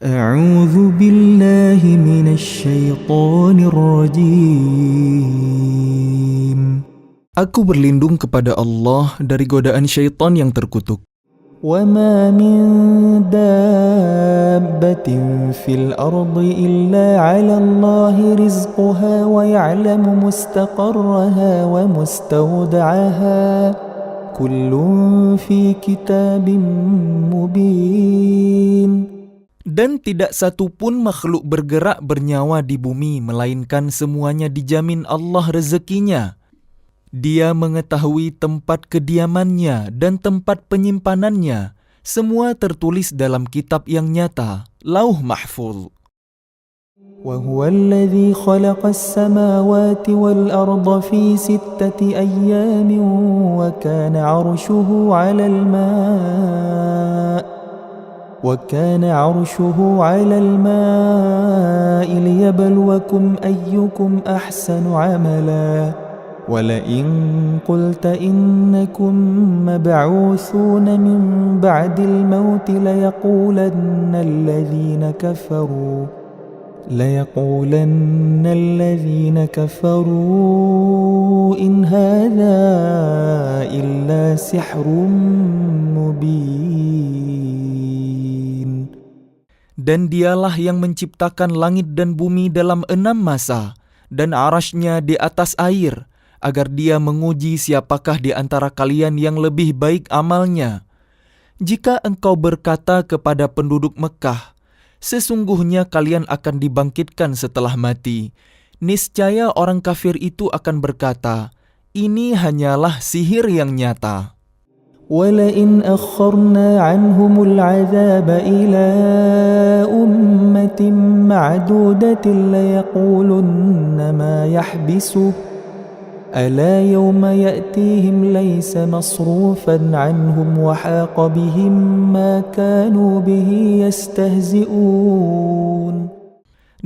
أعوذ بالله من الشيطان الرجيم. Aku berlindung kepada Allah dari godaan syaitan yang terkutuk. وما من دابة في الأرض إلا على الله رزقها ويعلم مستقرها ومستودعها كل في كتاب مبين. Dan tidak satu pun makhluk bergerak bernyawa di bumi, melainkan semuanya dijamin Allah rezekinya. Dia mengetahui tempat kediamannya dan tempat penyimpanannya. Semua tertulis dalam kitab yang nyata, Lauh Mahfuz. وَهُوَ الَّذِي خَلَقَ السَّمَاوَاتِ وَالْأَرْضَ فِي 6 أَيَّامٍ وَكَانَ عَرْشُهُ على الماء ليبلوكم أيكم أحسن عملا ولئن قلت إنكم مبعوثون من بعد الموت ليقولن الذين كفروا إن هذا إلا سحر مبين. Dan dialah yang menciptakan langit dan bumi dalam 6 masa, dan arasy-Nya di atas air, agar dia menguji siapakah di antara kalian yang lebih baik amalnya. Jika engkau berkata kepada penduduk Mekah, sesungguhnya kalian akan dibangkitkan setelah mati, niscaya orang kafir itu akan berkata, ini hanyalah sihir yang nyata. وَلَئِنْ أَخَّرْنَا عَنْهُمُ الْعَذَابَ إِلَىٰ أُمَّةٍ مَّعْدُودَةٍ لَيَقُولُنَّ مَا يَحْبِسُهُ أَلَا يَوْمَ يَأْتِيهِمْ لَيْسَ مَصْرُوفًا عَنْهُمْ وَحَاقَ بِهِم مَّا كَانُوا بِهِ يَسْتَهْزِئُونَ.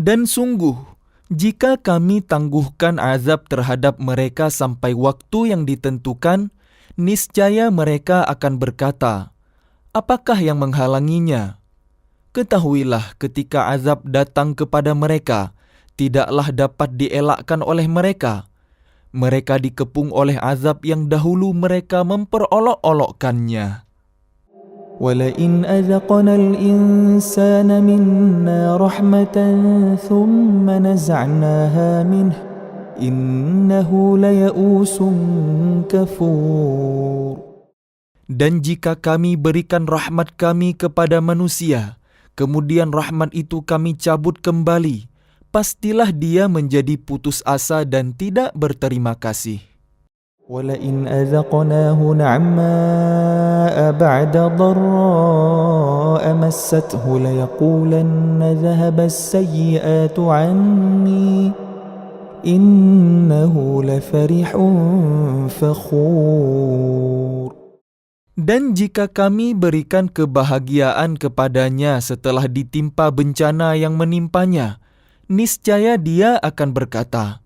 Dan sungguh, jika kami tangguhkan azab terhadap mereka sampai waktu yang ditentukan, niscaya mereka akan berkata, apakah yang menghalanginya? Ketahuilah ketika azab datang kepada mereka, tidaklah dapat dielakkan oleh mereka. Mereka dikepung oleh azab yang dahulu mereka memperolok-olokkannya. وَلَئِنْ أَذَقْنَا الْإِنسَانَ مِنَّا رَحْمَةً ثُمَّ نَزَعْنَاهَا مِنْهُ innahu laya'usun kafur. Dan jika kami berikan rahmat kami kepada manusia, kemudian rahmat itu kami cabut kembali, pastilah dia menjadi putus asa dan tidak berterima kasih. وَلَئِنْ أَذَقْنَاهُ نَعْمَاءَ بَعْدَ ضَرَّاءَ مَسَّتْهُ لَيَقُولَنَّ ذَهَبَ السَّيِّئَاتُ عَنِّي innahu lafarihun fakhur. Dan jika kami berikan kebahagiaan kepadanya setelah ditimpa bencana yang menimpanya, niscaya dia akan berkata,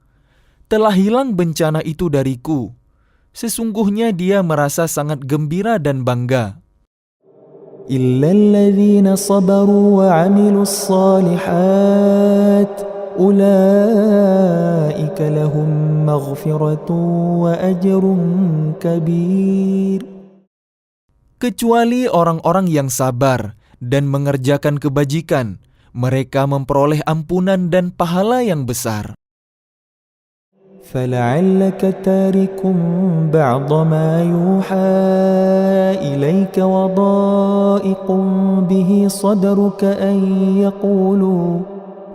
telah hilang bencana itu dariku. Sesungguhnya dia merasa sangat gembira dan bangga. Illal ladzina sabaru wa 'amilus shalihat ulaika lahum maghfiratun wa ajrun kabir. Kecuali orang-orang yang sabar dan mengerjakan kebajikan, mereka memperoleh ampunan dan pahala yang besar. فَلَعَلَّكَ تَارِكٌ بَعْضَ مَا يُوحَى إِلَيْكَ وَضَائِقٌ بِهِ صَدْرُكَ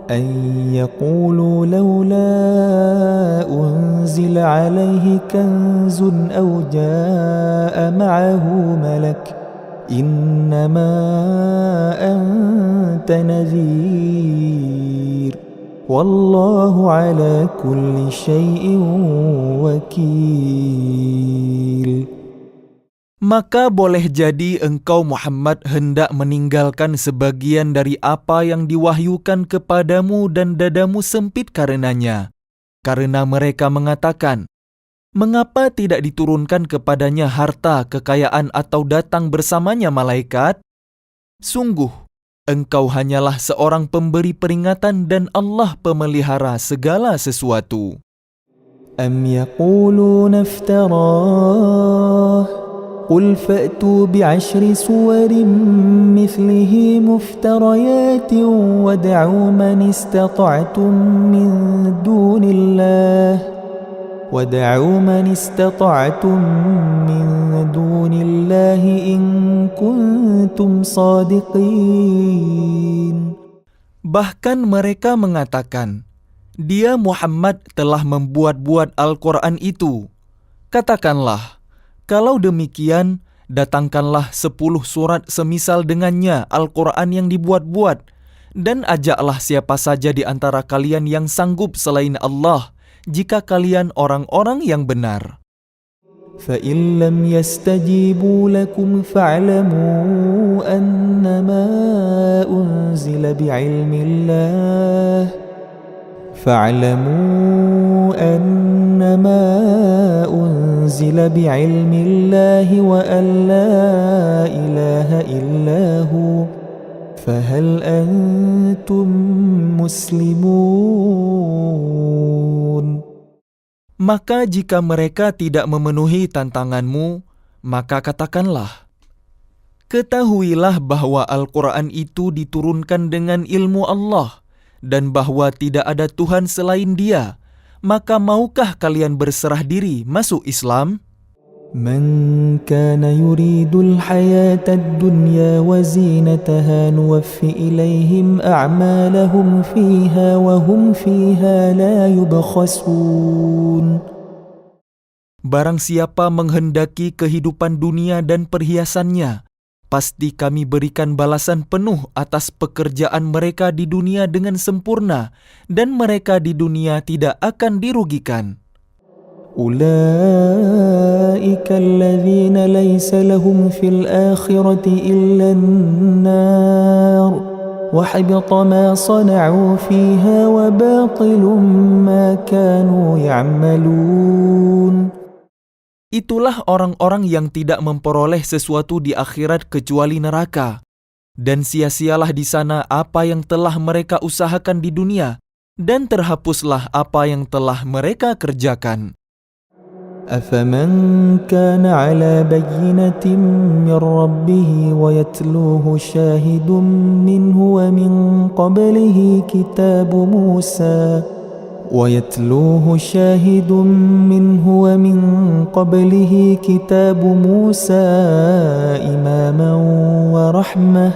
أَنْ يقولوا لولا أنزل عليه كنز أو جاء معه ملك إنما أنت نذير والله على كل شيء وكيل. Maka boleh jadi engkau Muhammad hendak meninggalkan sebagian dari apa yang diwahyukan kepadamu dan dadamu sempit karenanya. Karena mereka mengatakan, mengapa tidak diturunkan kepadanya harta, kekayaan atau datang bersamanya malaikat? Sungguh, Engkau hanyalah seorang pemberi peringatan dan Allah pemelihara segala sesuatu. أم يقولون افتراه قل فأتوا بعشر سور مثله مفتريات ودعوا من استطعتم من دون الله إن كنتم صادقين. Bahkan mereka mengatakan, dia Muhammad telah membuat-buat Al-Quran itu. Katakanlah, kalau demikian, datangkanlah 10 surat semisal dengannya Al-Quran yang dibuat-buat, dan ajaklah siapa saja di antara kalian yang sanggup selain Allah, jika kalian orang-orang yang benar. فَإِن لَّمْ يَسْتَجِيبُوا لَكُمْ فَاعْلَمُوا أَنَّمَا أُنزِلَ بعلم الله وأن لا إله إلا هو فهل أنتم مسلمون. Maka jika mereka tidak memenuhi tantanganmu, maka katakanlah, ketahuilah bahwa Al-Quran itu diturunkan dengan ilmu Allah, dan bahwa tidak ada Tuhan selain Dia. Maka maukah kalian berserah diri masuk Islam? من كان يريد الحياة الدنيا وزينتها نوفي إليهم أعمالهم فيها وهم فيها لا يبخسون. Barang siapa menghendaki kehidupan dunia dan perhiasannya, pasti kami berikan balasan penuh atas pekerjaan mereka di dunia dengan sempurna, dan mereka di dunia tidak akan dirugikan. أولئك الذين ليس لهم في الآخرة إلا النار وحبط ما صنعوا فيها وباطل ما كانوا يعملون. Itulah orang-orang yang tidak memperoleh sesuatu di akhirat kecuali neraka. Dan sia-sialah di sana apa yang telah mereka usahakan di dunia, dan terhapuslah apa yang telah mereka kerjakan. أفمن كان على بينة من ربه ويتلوه شاهد منه ومن قبله كتاب موسى إماما ورحمة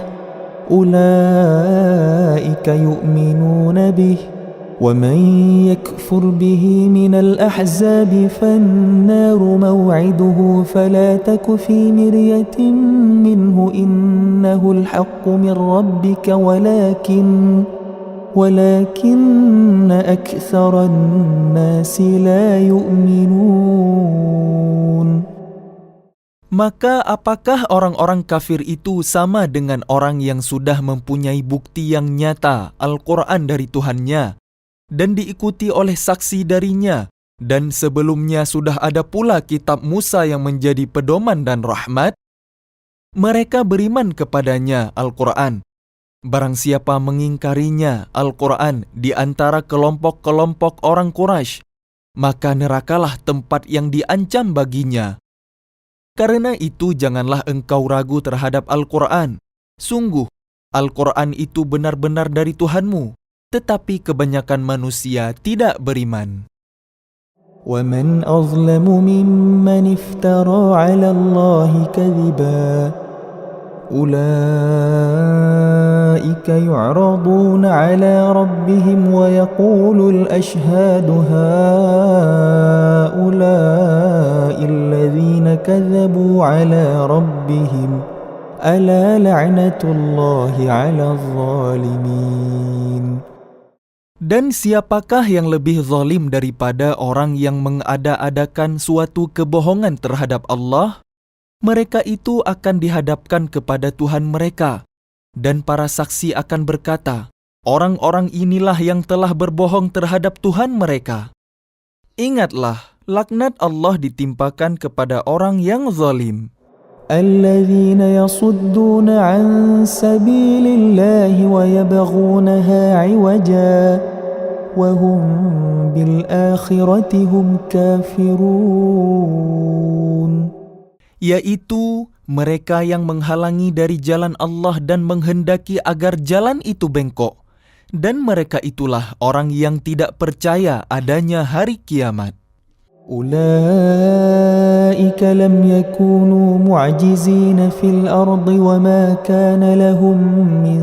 أولئك يؤمنون به ومن يكفر به من الأحزاب فالنار موعده فلا تك في مرية منه إنه الحق من ربك ولكن أكثر الناس لا يؤمنون. Maka apakah orang-orang kafir itu sama dengan orang yang sudah mempunyai bukti yang nyata Al-Quran dari Tuhannya, dan diikuti oleh saksi darinya, dan sebelumnya sudah ada pula kitab Musa yang menjadi pedoman dan rahmat? Mereka beriman kepadanya, Al-Quran. Barang siapa mengingkarinya, Al-Quran, di antara kelompok-kelompok orang Quraisy, maka nerakalah tempat yang diancam baginya. Karena itu janganlah engkau ragu terhadap Al-Quran. Sungguh, Al-Quran itu benar-benar dari Tuhanmu, tetapi kebanyakan manusia tidak beriman. وَمَنْ أَظْلَمُ مِمَّنِ افْتَرَى عَلَى اللَّهِ كَذِبًا أُولَئِكَ يُعْرَضُونَ عَلَى رَبِّهِمْ وَيَقُولُ الْأَشْهَادُ هَؤُلَاءِ الَّذِينَ كَذَبُوا عَلَى رَبِّهِمْ أَلَا لَعْنَةُ اللَّهِ عَلَى الظَّالِمِينَ. Dan siapakah yang lebih zalim daripada orang yang mengada-adakan suatu kebohongan terhadap Allah? Mereka itu akan dihadapkan kepada Tuhan mereka, dan para saksi akan berkata, orang-orang inilah yang telah berbohong terhadap Tuhan mereka. Ingatlah, laknat Allah ditimpakan kepada orang yang zalim. الذين يصدون عن سبيل الله ويبغونها عوجا وهم بالآخرة هم كافرون. Yaitu mereka yang menghalangi dari jalan Allah dan menghendaki agar jalan itu bengkok. Dan mereka itulah orang yang tidak percaya adanya hari kiamat. أولئك لم يكونوا معجزين في الأرض وما كان لهم من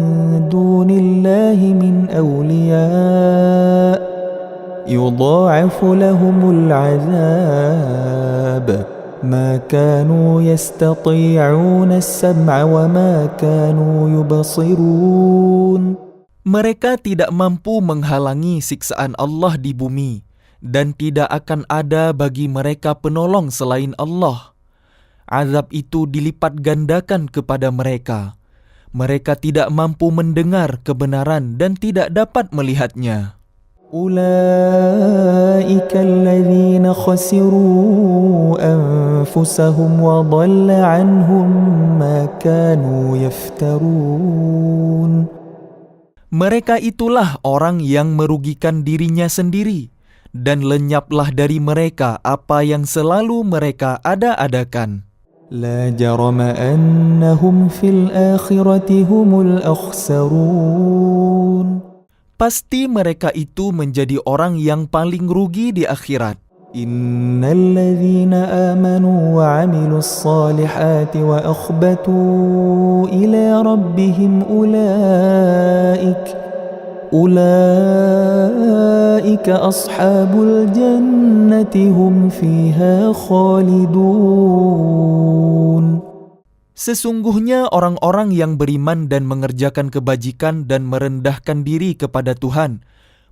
دون الله من أولياء يضاعف لهم العذاب ما كانوا يستطيعون السمع وما كانوا يبصرون. Mereka tidak mampu menghalangi siksaan Allah di bumi, dan tidak akan ada bagi mereka penolong selain Allah. Azab itu dilipat gandakan kepada mereka. Mereka tidak mampu mendengar kebenaran dan tidak dapat melihatnya. أولئك الذين خسروا أنفسهم وضل عنهم ما كانوا يفترون. Mereka itulah orang yang merugikan dirinya sendiri, dan lenyaplah dari mereka apa yang selalu mereka ada-adakan. لا جرم أنهم في الآخرة هم الأخسرون. Pasti mereka itu menjadi orang yang paling rugi di akhirat. إن الذين آمنوا وعملوا الصالحات وأخبتوا إلى ربهم أولئك أصحاب الجنة هم فيها خالدون. Sesungguhnya orang-orang yang beriman dan mengerjakan kebajikan dan merendahkan diri kepada Tuhan,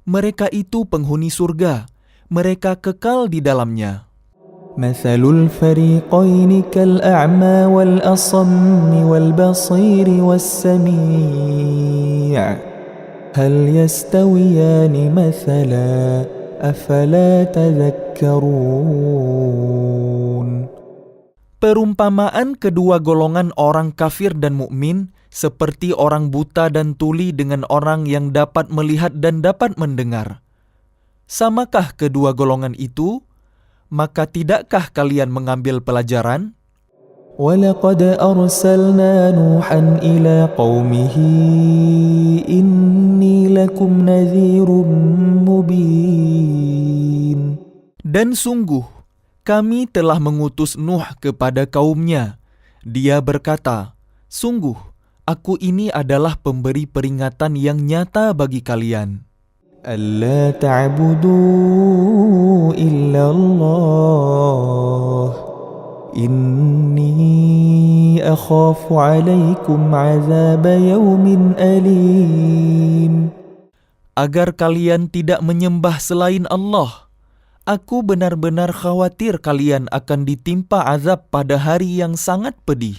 mereka itu penghuni surga. Mereka kekal di dalamnya. مثل الفريقين كالأعمى والأصم والبصير والسميع هل يستويان مثلا أفلا تذكرون. Perumpamaan kedua golongan orang kafir dan mukmin seperti orang buta dan tuli dengan orang yang dapat melihat dan dapat mendengar. Samakah kedua golongan itu? Maka tidakkah kalian mengambil pelajaran? وَلَقَدْ أَرْسَلْنَا نُوحًا إِلَى قَوْمِهِ إِنِّي لَكُمْ نَذِيرٌ مُبِينٌ. Dan sungguh, kami telah mengutus Nuh kepada kaumnya. Dia berkata, sungguh, aku ini adalah pemberi peringatan yang nyata bagi kalian. أَلَّا تَعْبُدُوا إِلَّا اللَّهَ إِنِّي أَخَافُ عَلَيْكُمْ عَذَابَ يَوْمٍ أَلِيمٍ. Agar kalian tidak menyembah selain Allah. Aku benar-benar khawatir kalian akan ditimpa azab pada hari yang sangat pedih.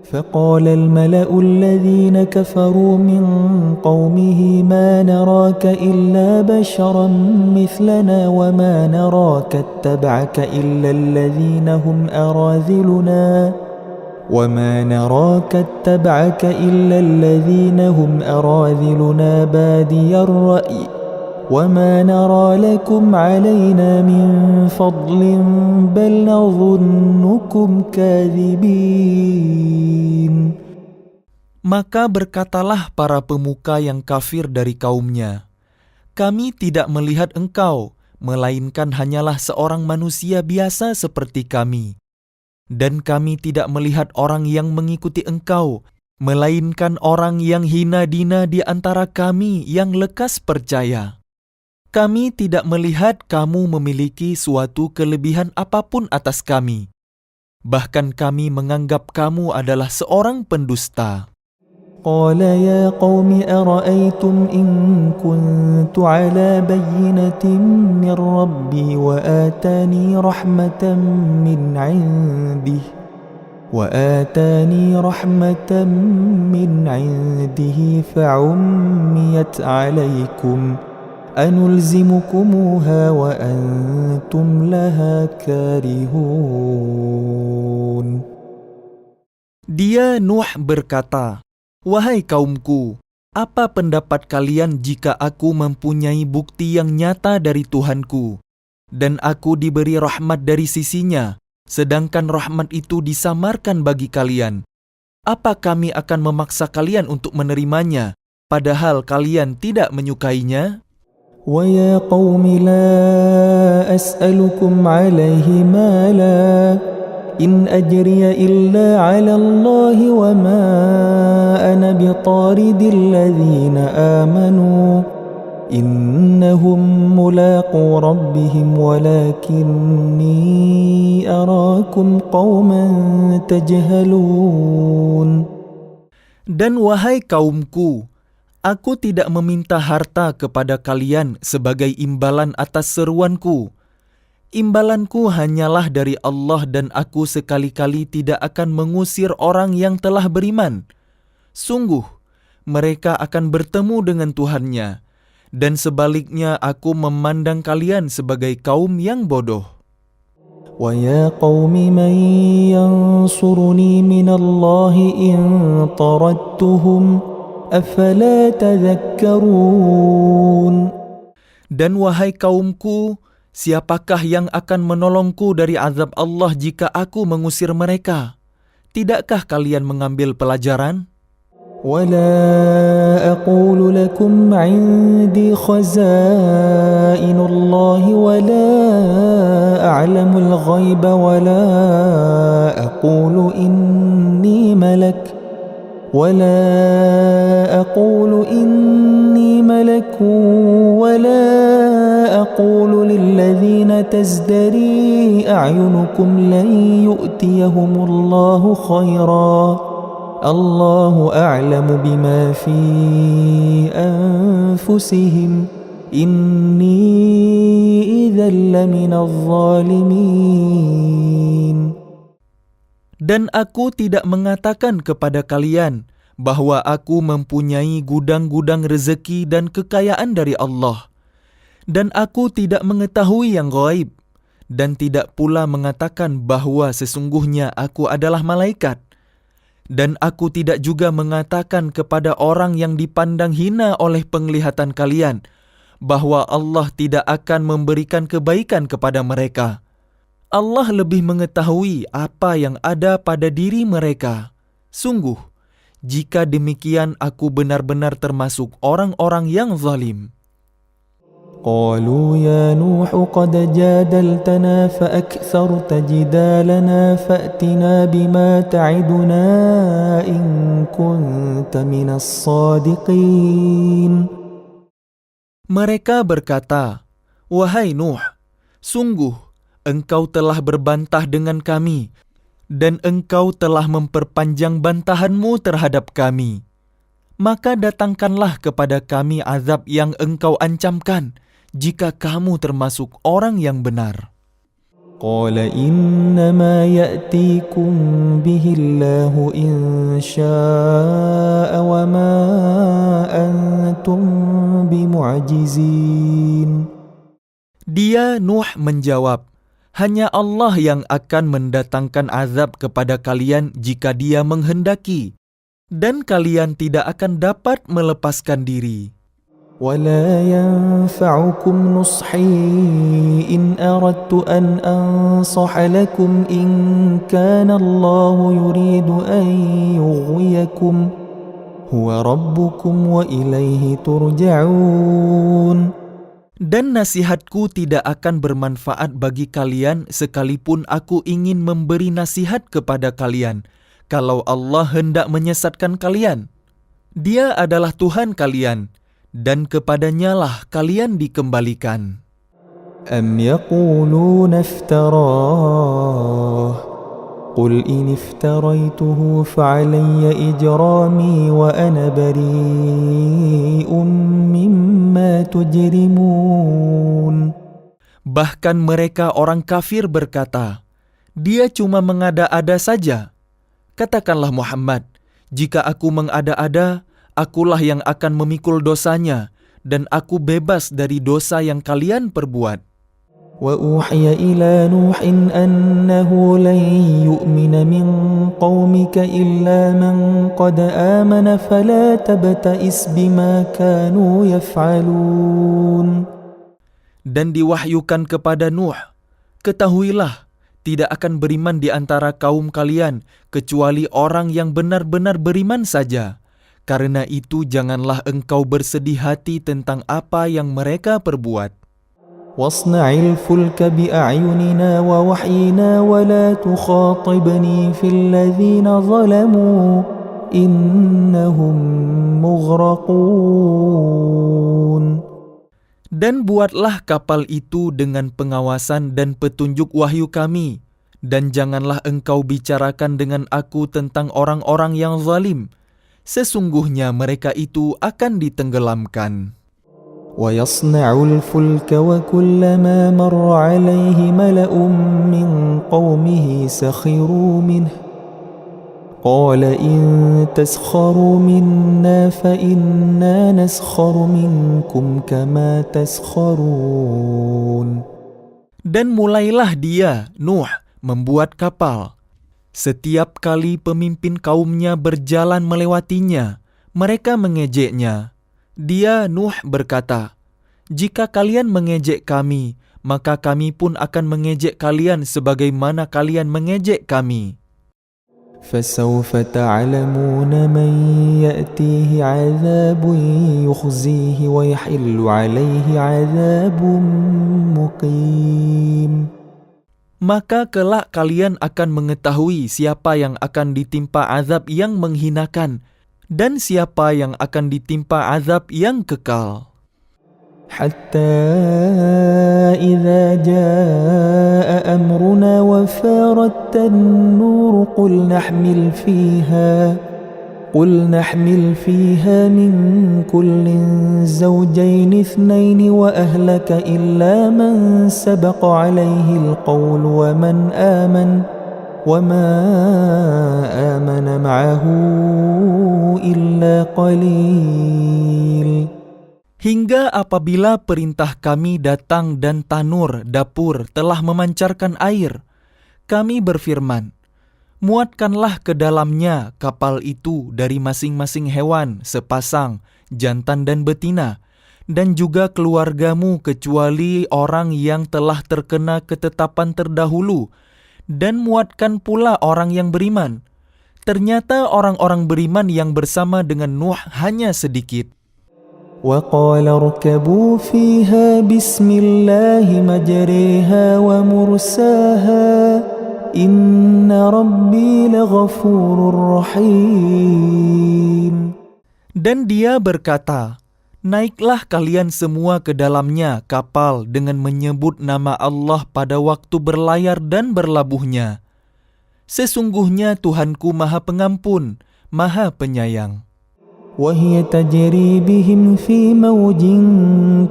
فقال الملأ الذين كفروا من قومه ما نراك إلا بشرا مثلنا وما نراك اتبعك إلا الذين هم أراذلنا بادي الرأي وما نرى لكم علينا من فضل بل نظنكم كاذبين. Maka berkatalah para pemuka yang kafir dari kaumnya, kami tidak melihat engkau, melainkan hanyalah seorang manusia biasa seperti kami. Dan kami tidak melihat orang yang mengikuti engkau, melainkan orang yang hina dina di antara kami yang lekas percaya. Kami tidak melihat kamu memiliki suatu kelebihan apapun atas kami. Bahkan kami menganggap kamu adalah seorang pendusta. قال يا قوم أرأيتم إن كنت على بينة من ربي وآتاني رحمة من عنده فعميت عليكم أنلزمكموها وأنتم لها كارهون. Dia Nuh berkata, "Wahai kaumku, apa pendapat kalian jika aku mempunyai bukti yang nyata dari Tuhanku, dan aku diberi rahmat dari sisinya, sedangkan rahmat itu disamarkan bagi kalian? Apa kami akan memaksa kalian untuk menerimanya, padahal kalian tidak menyukainya?" ويا قوم لا أسألكم عليه مالا إن أجري إلا على الله وما أنا بطارد الذين آمنوا إنهم ملاقو ربهم ولكني أراكم قوما تجهلون. Dan wahai kaumku, aku tidak meminta harta kepada kalian sebagai imbalan atas seruanku. Imbalanku hanyalah dari Allah dan aku sekali-kali tidak akan mengusir orang yang telah beriman. Sungguh, mereka akan bertemu dengan Tuhannya. Dan sebaliknya aku memandang kalian sebagai kaum yang bodoh. ويا قوم من ينصرني من الله إن طردتهم أفلا تذكرون. Dan wahai kaumku, siapakah yang akan menolongku dari azab Allah jika aku mengusir mereka? Tidakkah kalian mengambil pelajaran? ولا أقول لكم عندي خزائن الله ولا أعلم الغيب ولا أقول إني ملك ولا أقول للذين تزدري أعينكم لن يؤتيهم الله خيرا الله أعلم بما في أنفسهم إني إذا لمن الظالمين. Dan aku tidak mengatakan kepada kalian bahwa aku mempunyai gudang-gudang rezeki dan kekayaan dari Allah. Dan aku tidak mengetahui yang gaib, dan tidak pula mengatakan bahwa sesungguhnya aku adalah malaikat. Dan aku tidak juga mengatakan kepada orang yang dipandang hina oleh penglihatan kalian, bahwa Allah tidak akan memberikan kebaikan kepada mereka. Allah lebih mengetahui apa yang ada pada diri mereka. Sungguh, jika demikian aku benar-benar termasuk orang-orang yang zalim. قالوا يا نوح قد جادلتنا فأكثرت جدالنا فأتنا بما تعدنا إن كنت من الصادقين. Mereka berkata, "Wahai Nuh, sungguh engkau telah berbantah dengan kami, dan engkau telah memperpanjang bantahanmu terhadap kami. Maka datangkanlah kepada kami azab yang engkau ancamkan, jika kamu termasuk orang yang benar." قال إنما يأتيكم به الله إن شاء وما أنتم بمعجزين. Dia Nuh menjawab, "Hanya Allah yang akan mendatangkan azab kepada kalian jika Dia menghendaki, dan kalian tidak akan dapat melepaskan diri. ولا ينفعكم نصحي إن أردت أن أنصح لكم إن كان الله يريد أن يغويكم هو ربكم وإليه ترجعون. Dan nasihatku tidak akan bermanfaat bagi kalian sekalipun aku ingin memberi nasihat kepada kalian, kalau Allah hendak menyesatkan kalian. Dia adalah Tuhan kalian, dan kepadanya-lah kalian dikembalikan. أم يقولون افتراه قل إن افتريته فعلي إجرامي وأنا بريء مما تجرمون. Bahkan mereka orang kafir berkata, "Dia cuma mengada-ada saja." Katakanlah Muhammad, "Jika aku mengada-ada, akulah yang akan memikul dosanya, dan aku bebas dari dosa yang kalian perbuat." وأوحي إلى نوح أنه لن يؤمن من قومك إلا من قد آمن فلا تبتئس بما كانوا يفعلون. Dan diwahyukan kepada Nuh, ketahuilah, tidak akan beriman di antara kaum kalian kecuali orang yang benar-benar beriman saja. Karena itu janganlah engkau bersedih hati tentang apa yang mereka perbuat. واصنع الفلك بأعيننا ووحينا ولا تخاطبني في الذين ظلموا إنهم مغرقون. Dan buatlah kapal itu dengan pengawasan dan petunjuk wahyu kami, dan janganlah engkau bicarakan dengan aku tentang orang-orang yang zalim. Sesungguhnya mereka itu akan ditenggelamkan. ويصنع الفلك وكلما مر عليه ملأ من قومه سخروا منه قال إن تسخروا منا فإنا نسخر منكم كما تسخرون. Dan mulailah dia, Nuh, membuat kapal. Setiap kali pemimpin kaumnya berjalan melewatinya, mereka mengejeknya. Dia, Nuh, berkata, "Jika kalian mengejek kami, maka kami pun akan mengejek kalian sebagaimana kalian mengejek kami." فسوف تعلمون من يأتيه عذاب يخزيه ويحل عليه عذاب مقيم. Maka kelak kalian akan mengetahui siapa yang akan ditimpa azab yang menghinakan dan siapa yang akan ditimpa azab yang kekal. حتى إذا جاء أمرنا وفارت النور قل نحمل فيها من كل زوجين اثنين وأهلك إلا من سبق عليه القول وما آمن معه إلا قليل. Hingga apabila perintah kami datang dan tanur dapur telah memancarkan air, kami berfirman, muatkanlah ke dalamnya kapal itu dari masing-masing hewan sepasang, jantan dan betina, dan juga keluargamu kecuali orang yang telah terkena ketetapan terdahulu, dan muatkan pula orang yang beriman. Ternyata orang-orang beriman yang bersama dengan Nuh hanya sedikit. وقال اركبوا فيها بسم الله مجريها ومرساها إن ربي لغفور رحيم. Dan dia berkata, naiklah kalian semua ke dalamnya kapal dengan menyebut nama Allah pada waktu berlayar dan berlabuhnya. Sesungguhnya Tuhanku Maha Pengampun, Maha Penyayang. وهي تجري بهم في موج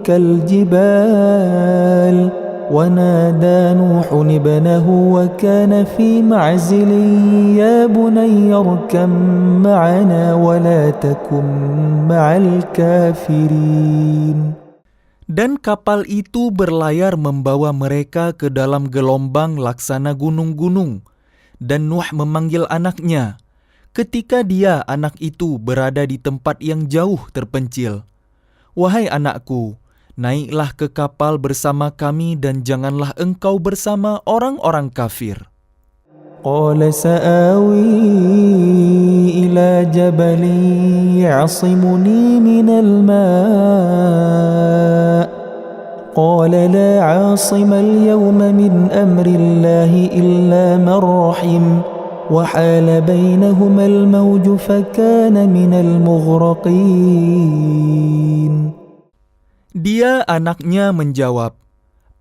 كالجبال ونادى نوح ابنه وكان في معزل يا بني اركب معنا ولا تكن مع الكافرين. Dan kapal itu berlayar membawa mereka ke dalam gelombang laksana gunung-gunung. Dan Nuh memanggil anaknya. Ketika dia, anak itu, berada di tempat yang jauh terpencil. Wahai anakku, naiklah ke kapal bersama kami dan janganlah engkau bersama orang-orang kafir. قال سآوي إلى جبل يعصمني من الماء قال لا عاصم اليوم من أمر الله إلا من رحم وحال بينهما الموج فكان من المغرقين. Dia, anaknya, menjawab,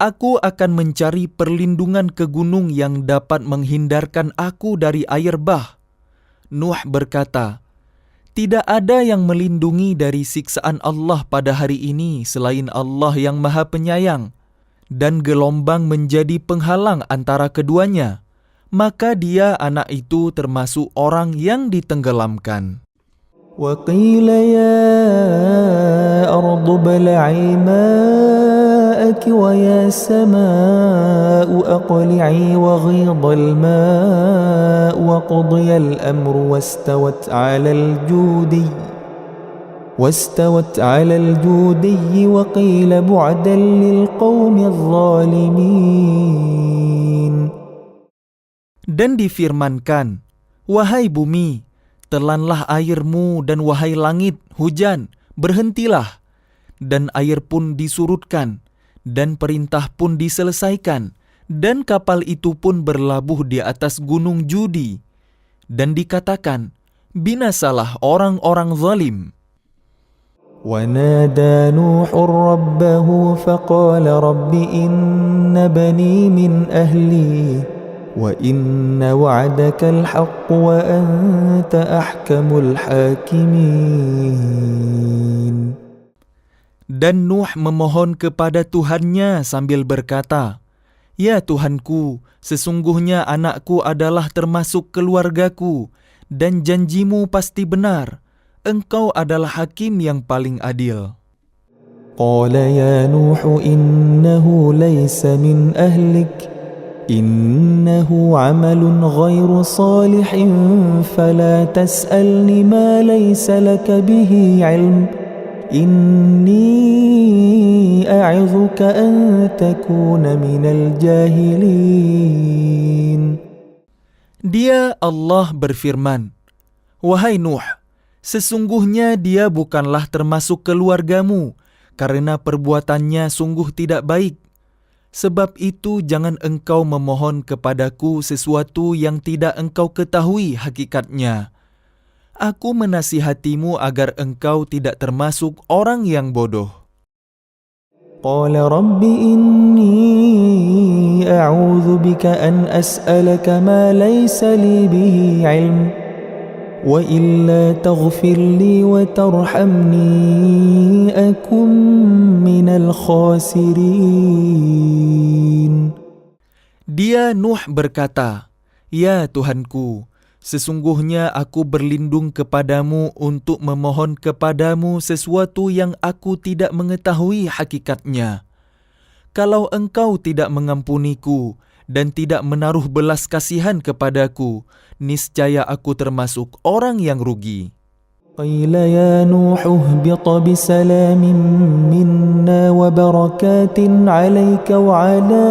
aku akan mencari perlindungan ke gunung yang dapat menghindarkan aku dari air bah. Nuh berkata, tidak ada yang melindungi dari siksaan Allah pada hari ini selain Allah yang Maha Penyayang, dan gelombang menjadi penghalang antara keduanya. Maka dia, anak itu, termasuk orang yang ditenggelamkan. وقيل يا أرض ابلعي ماءك ماءك ويا سماء أقلعي وغيض الماء وقضي الأمر واستوت على الجودي وقيل بعدا للقوم الظالمين. Dan difirmankan, wahai bumi, telanlah airmu, dan wahai langit, hujan, berhentilah. Dan air pun disurutkan, dan perintah pun diselesaikan, dan kapal itu pun berlabuh di atas gunung Judi. Dan dikatakan, binasalah orang-orang zalim. ونادى نوح ربه فقال رب إن بني من أهلي وإن وعدك الحق وأنت أحكم الحاكمين. Dan Nuh memohon kepada Tuhannya sambil berkata, ya Tuhanku, sesungguhnya anakku adalah termasuk keluargaku, dan janjimu pasti benar. Engkau adalah hakim yang paling adil. قال يا نوح إنه ليس من أهلك إنه عمل غير صالح فلا تسألني ما ليس لك به علم إني أعظك أن تكون من الجاهلين. Dia Allah berfirman, wahai Nuh, sesungguhnya dia bukanlah termasuk keluargamu, karena perbuatannya sungguh tidak baik. Sebab itu jangan engkau memohon kepadaku sesuatu yang tidak engkau ketahui hakikatnya. Aku menasihatimu agar engkau tidak termasuk orang yang bodoh. قال رب إني أعوذ بك أن أسألك ما ليس لي به علم وإلا تغفر لي وترحمني أكن من الخاسرين. Dia Nuh berkata, ya Tuhanku, sesungguhnya aku berlindung kepadamu untuk memohon kepadamu sesuatu yang aku tidak mengetahui hakikatnya. Kalau engkau tidak mengampuniku dan tidak menaruh belas kasihan kepadaku, niscaya aku termasuk orang yang rugi. قيل يا نوح اهبط بسلام منا وبركات عليك وعلى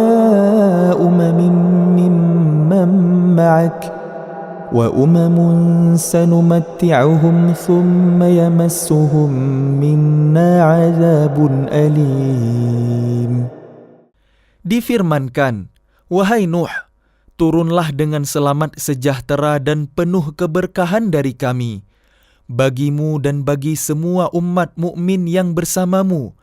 ممن معك وأمم سنمتعهم ثم يمسهم منا عذاب أليم. Difirmankan, wahai Nuh, turunlah dengan selamat sejahtera dan penuh keberkahan dari kami, bagimu dan bagi semua umat mukmin yang bersamamu,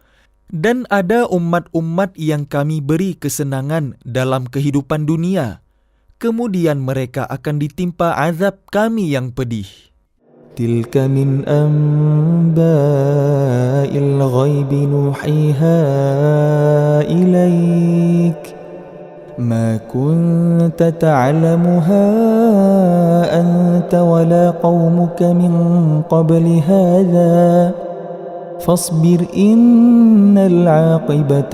dan ada umat-umat yang kami beri kesenangan dalam kehidupan dunia. Kemudian mereka akan ditimpa azab kami yang pedih. تلك من أنباء الغيب نوحيها إليك ما كنت تعلمها أنت ولا قومك من قبل هذا فاصبر إن العاقبة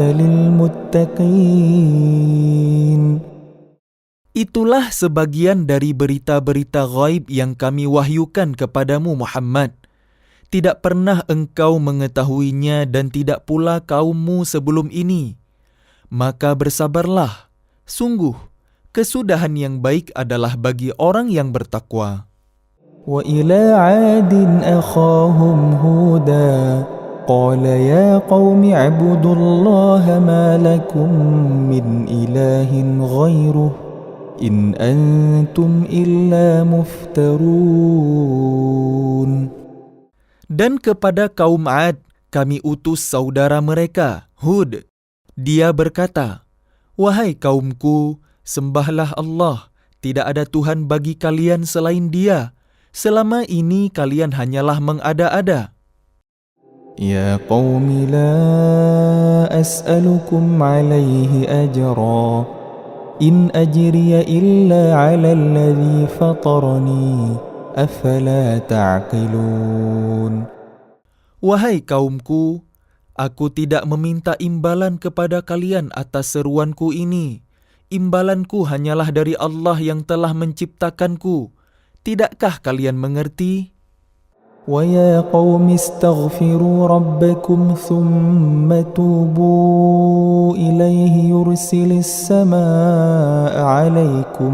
للمتقين. Itulah sebagian dari berita-berita ghaib yang kami wahyukan kepadamu Muhammad. Tidak pernah engkau mengetahuinya dan tidak pula kaummu sebelum ini. Maka bersabarlah. Sungguh, kesudahan yang baik adalah bagi orang yang bertakwa. وإلى عاد أخاهم هودا قال يا قوم اعبدوا الله ما لكم من إله غيره إن أنتم إلا مفترون. Dan kepada kaum Ad kami utus saudara mereka, Hud. Dia berkata, wahai kaumku, sembahlah Allah, tidak ada Tuhan bagi kalian selain Dia. Selama ini kalian hanyalah mengada-ada. يا قوم لا أسألكم عليه أجرا إن أجري إلا على الذي فطرني أفلا تعقلون. Wahai kaumku, Aku tidak meminta imbalan kepada kalian atas seruanku ini. Imbalanku hanyalah dari Allah yang telah menciptakanku. Tidakkah kalian mengerti? ويا قوم استغفروا ربكم ثم توبوا إليه يرسل السماء عليكم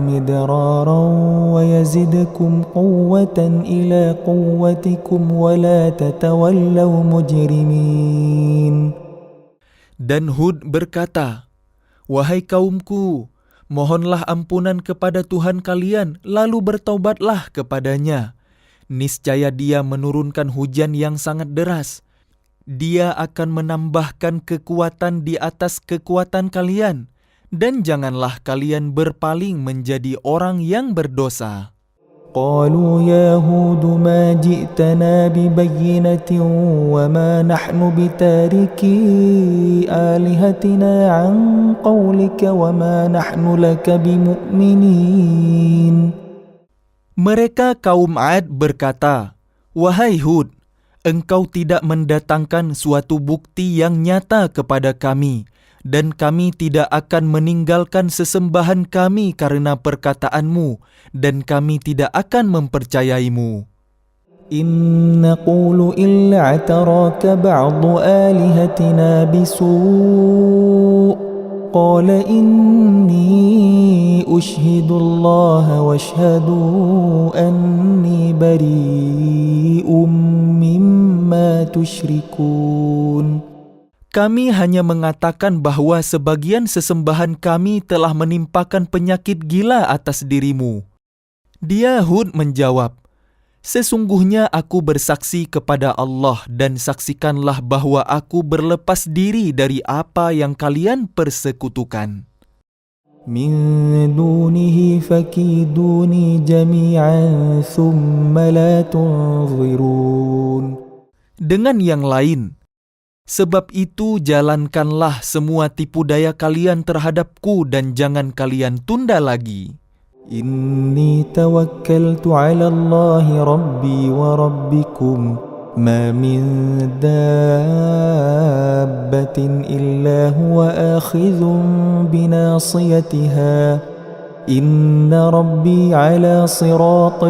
مدرارا ويزدكم قوة إلى قوتكم ولا تتولوا مجرمين. Dan Hud berkata, "Wahai kaumku, mohonlah ampunan kepada Tuhan kalian, lalu bertaubatlah kepadanya. Niscaya Dia menurunkan hujan yang sangat deras. Dia akan menambahkan kekuatan di atas kekuatan kalian, dan janganlah kalian berpaling menjadi orang yang berdosa." قالوا يا هود ما جئتنا ببينة وما نحن بتاركي آلهتنا عن قولك وما نحن لك بمؤمنين. Mereka kaum Ad berkata, "Wahai Hud, engkau tidak mendatangkan suatu bukti yang nyata kepada kami, dan kami tidak akan meninggalkan sesembahan kami karena perkataanmu, dan kami tidak akan mempercayaimu. إن نقول إلا اعتراك بعض آلهتنا بسوء قال إني أشهد الله واشهدوا أني بريء مما تشركون. Kami hanya mengatakan bahwa sebagian sesembahan kami telah menimpakan penyakit gila atas dirimu." Dia Hud menjawab, "Sesungguhnya aku bersaksi kepada Allah dan saksikanlah bahwa aku berlepas diri dari apa yang kalian persekutukan. من دونه فكيدوني جميعا ثم لا تنظرون. Dengan yang lain, sebab itu jalankanlah semua tipu daya kalian terhadapku dan jangan kalian tunda lagi. إني توكلت على الله ربي وربكم ما من دابة إلا هو آخذ بناصيتها إن ربي على صراط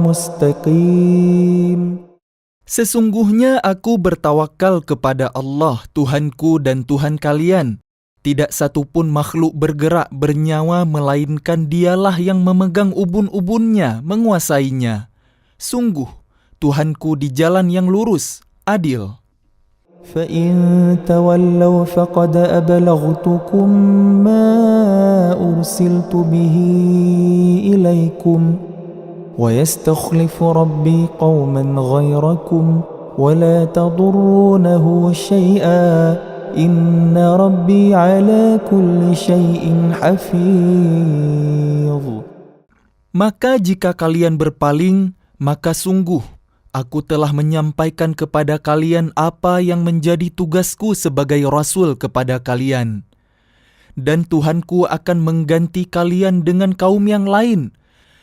مستقيم. Sesungguhnya aku bertawakal kepada Allah, Tuhanku dan Tuhan kalian. Tidak satupun makhluk bergerak bernyawa melainkan Dialah yang memegang ubun-ubunnya, menguasainya. Sungguh, Tuhanku di jalan yang lurus, adil. فإن تولوا فقد أبلغتكم ما أرسلت به إليكم ويستخلف ربي قوما غيركم ولا تضرونه شيئا إن ربي على كل شيء حفيظ. Maka jika kalian berpaling, maka sungguh aku telah menyampaikan kepada kalian apa yang menjadi tugasku sebagai Rasul kepada kalian. Dan Tuhanku akan mengganti kalian dengan kaum yang lain,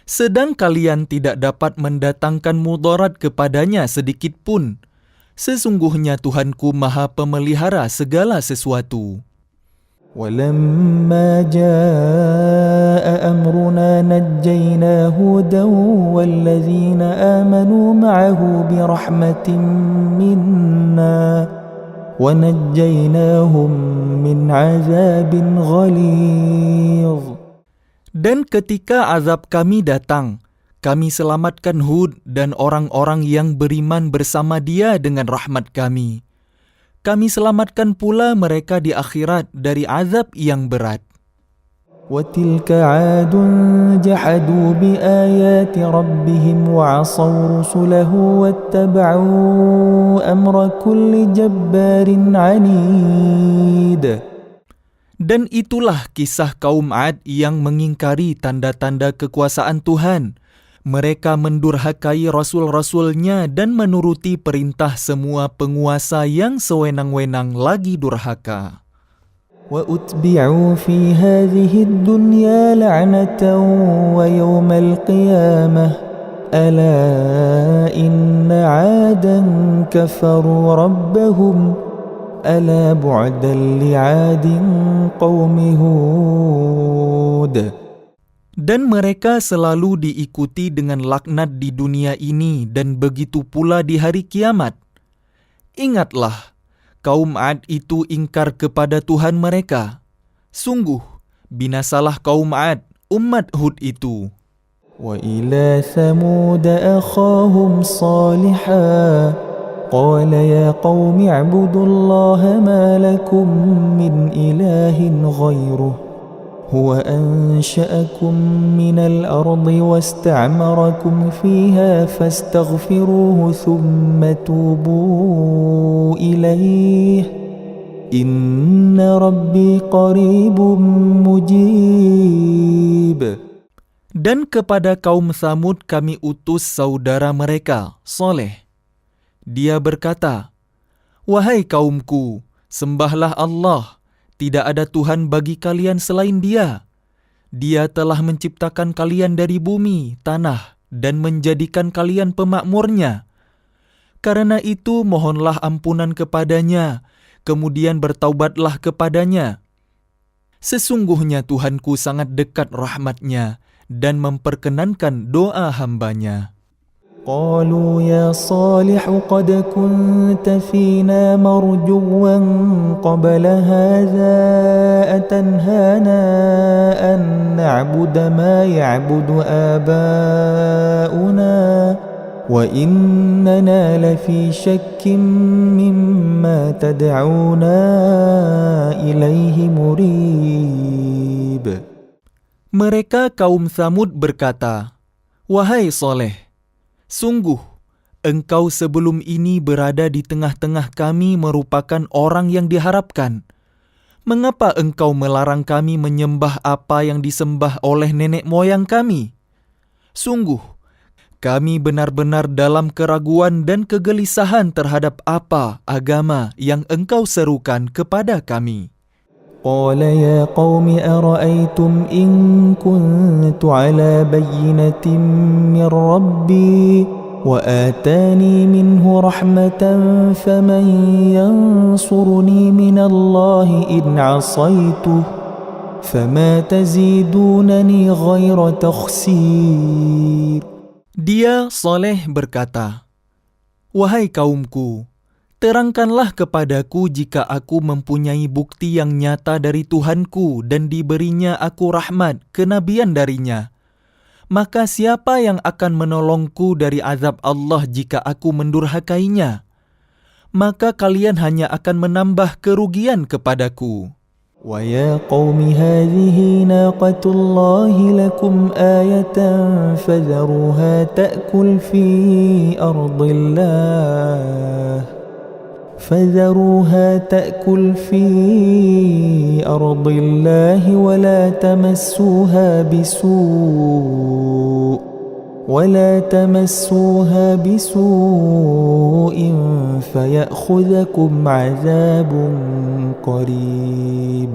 sedang kalian tidak dapat mendatangkan mudarat kepadanya sedikit pun. Sesungguhnya Tuhanku Maha Pemelihara segala sesuatu. ولما جاء أمرنا نجينا هودا والذين آمنوا معه برحمة منا ونجيناهم من عذاب غليظ. Dan ketika azab kami datang, kami selamatkan Hud dan orang-orang yang beriman bersama dia dengan rahmat kami. Kami selamatkan pula mereka di akhirat dari azab yang berat. وتلك عاد جحدوا بآيات ربهم وعصوا رسله واتبعوا أمر كل جبار عنيد. Dan itulah kisah kaum Ad yang mengingkari tanda-tanda kekuasaan Tuhan. Mereka mendurhakai rasul-rasulnya dan menuruti perintah semua penguasa yang sewenang-wenang lagi durhaka. وأتبعوا في هذه الدنيا لعنة ويوم القيامة ألا إن عادا كفروا ربهم ألا بعدا لعاد قوم هود. Dan mereka selalu diikuti dengan laknat di dunia ini dan begitu pula di hari kiamat. Ingatlah, kaum Ad itu ingkar kepada Tuhan mereka. Sungguh, binasalah kaum Ad, umat Hud itu. وإلى ثمود أخاهم صالحا قال يا قوم اعبدوا الله ما لكم من إله غيره هو أنشأكم من الأرض واستعمركم فيها فاستغفروه ثم توبوا إليه إن ربي قريب مجيب. Dan kepada kaum Tsamud kami utus saudara mereka, Saleh. Dia berkata, "Wahai kaumku, sembahlah Allah. Tidak ada Tuhan bagi kalian selain Dia. Dia telah menciptakan kalian dari bumi, tanah, dan menjadikan kalian pemakmurnya. Karena itu mohonlah ampunan kepadanya, kemudian bertaubatlah kepadanya. Sesungguhnya Tuhanku sangat dekat rahmatnya dan memperkenankan doa hambanya." قالوا يا صالح قد كنت فينا مرجوا قبل هذا أتنهانا أن نعبد ما يعبد آباؤنا وإننا لفي شك مما تدعونا إليه مريب. Mereka kaum Tsamud berkata, "Wahai Saleh, sungguh, engkau sebelum ini berada di tengah-tengah kami merupakan orang yang diharapkan. Mengapa engkau melarang kami menyembah apa yang disembah oleh nenek moyang kami? Sungguh, kami benar-benar dalam keraguan dan kegelisahan terhadap apa agama yang engkau serukan kepada kami." قال يا قوم أرأيتم إن كنت على بينة من ربي وآتاني منه رحمة فمن ينصرني من الله إن عصيته فما تزيدونني غير تخسير. Dia Saleh berkata, "Wahai kaumku, terangkanlah kepadaku jika aku mempunyai bukti yang nyata dari Tuhanku dan diberinya aku rahmat, kenabian darinya. Maka siapa yang akan menolongku dari azab Allah jika aku mendurhakainya? Maka kalian hanya akan menambah kerugian kepadaku." ويا قوم هذه ناقة الله لكم آية فذروها تأكل في أرض الله ولا تمسوها بسوء فيأخذكم عذاب قريب.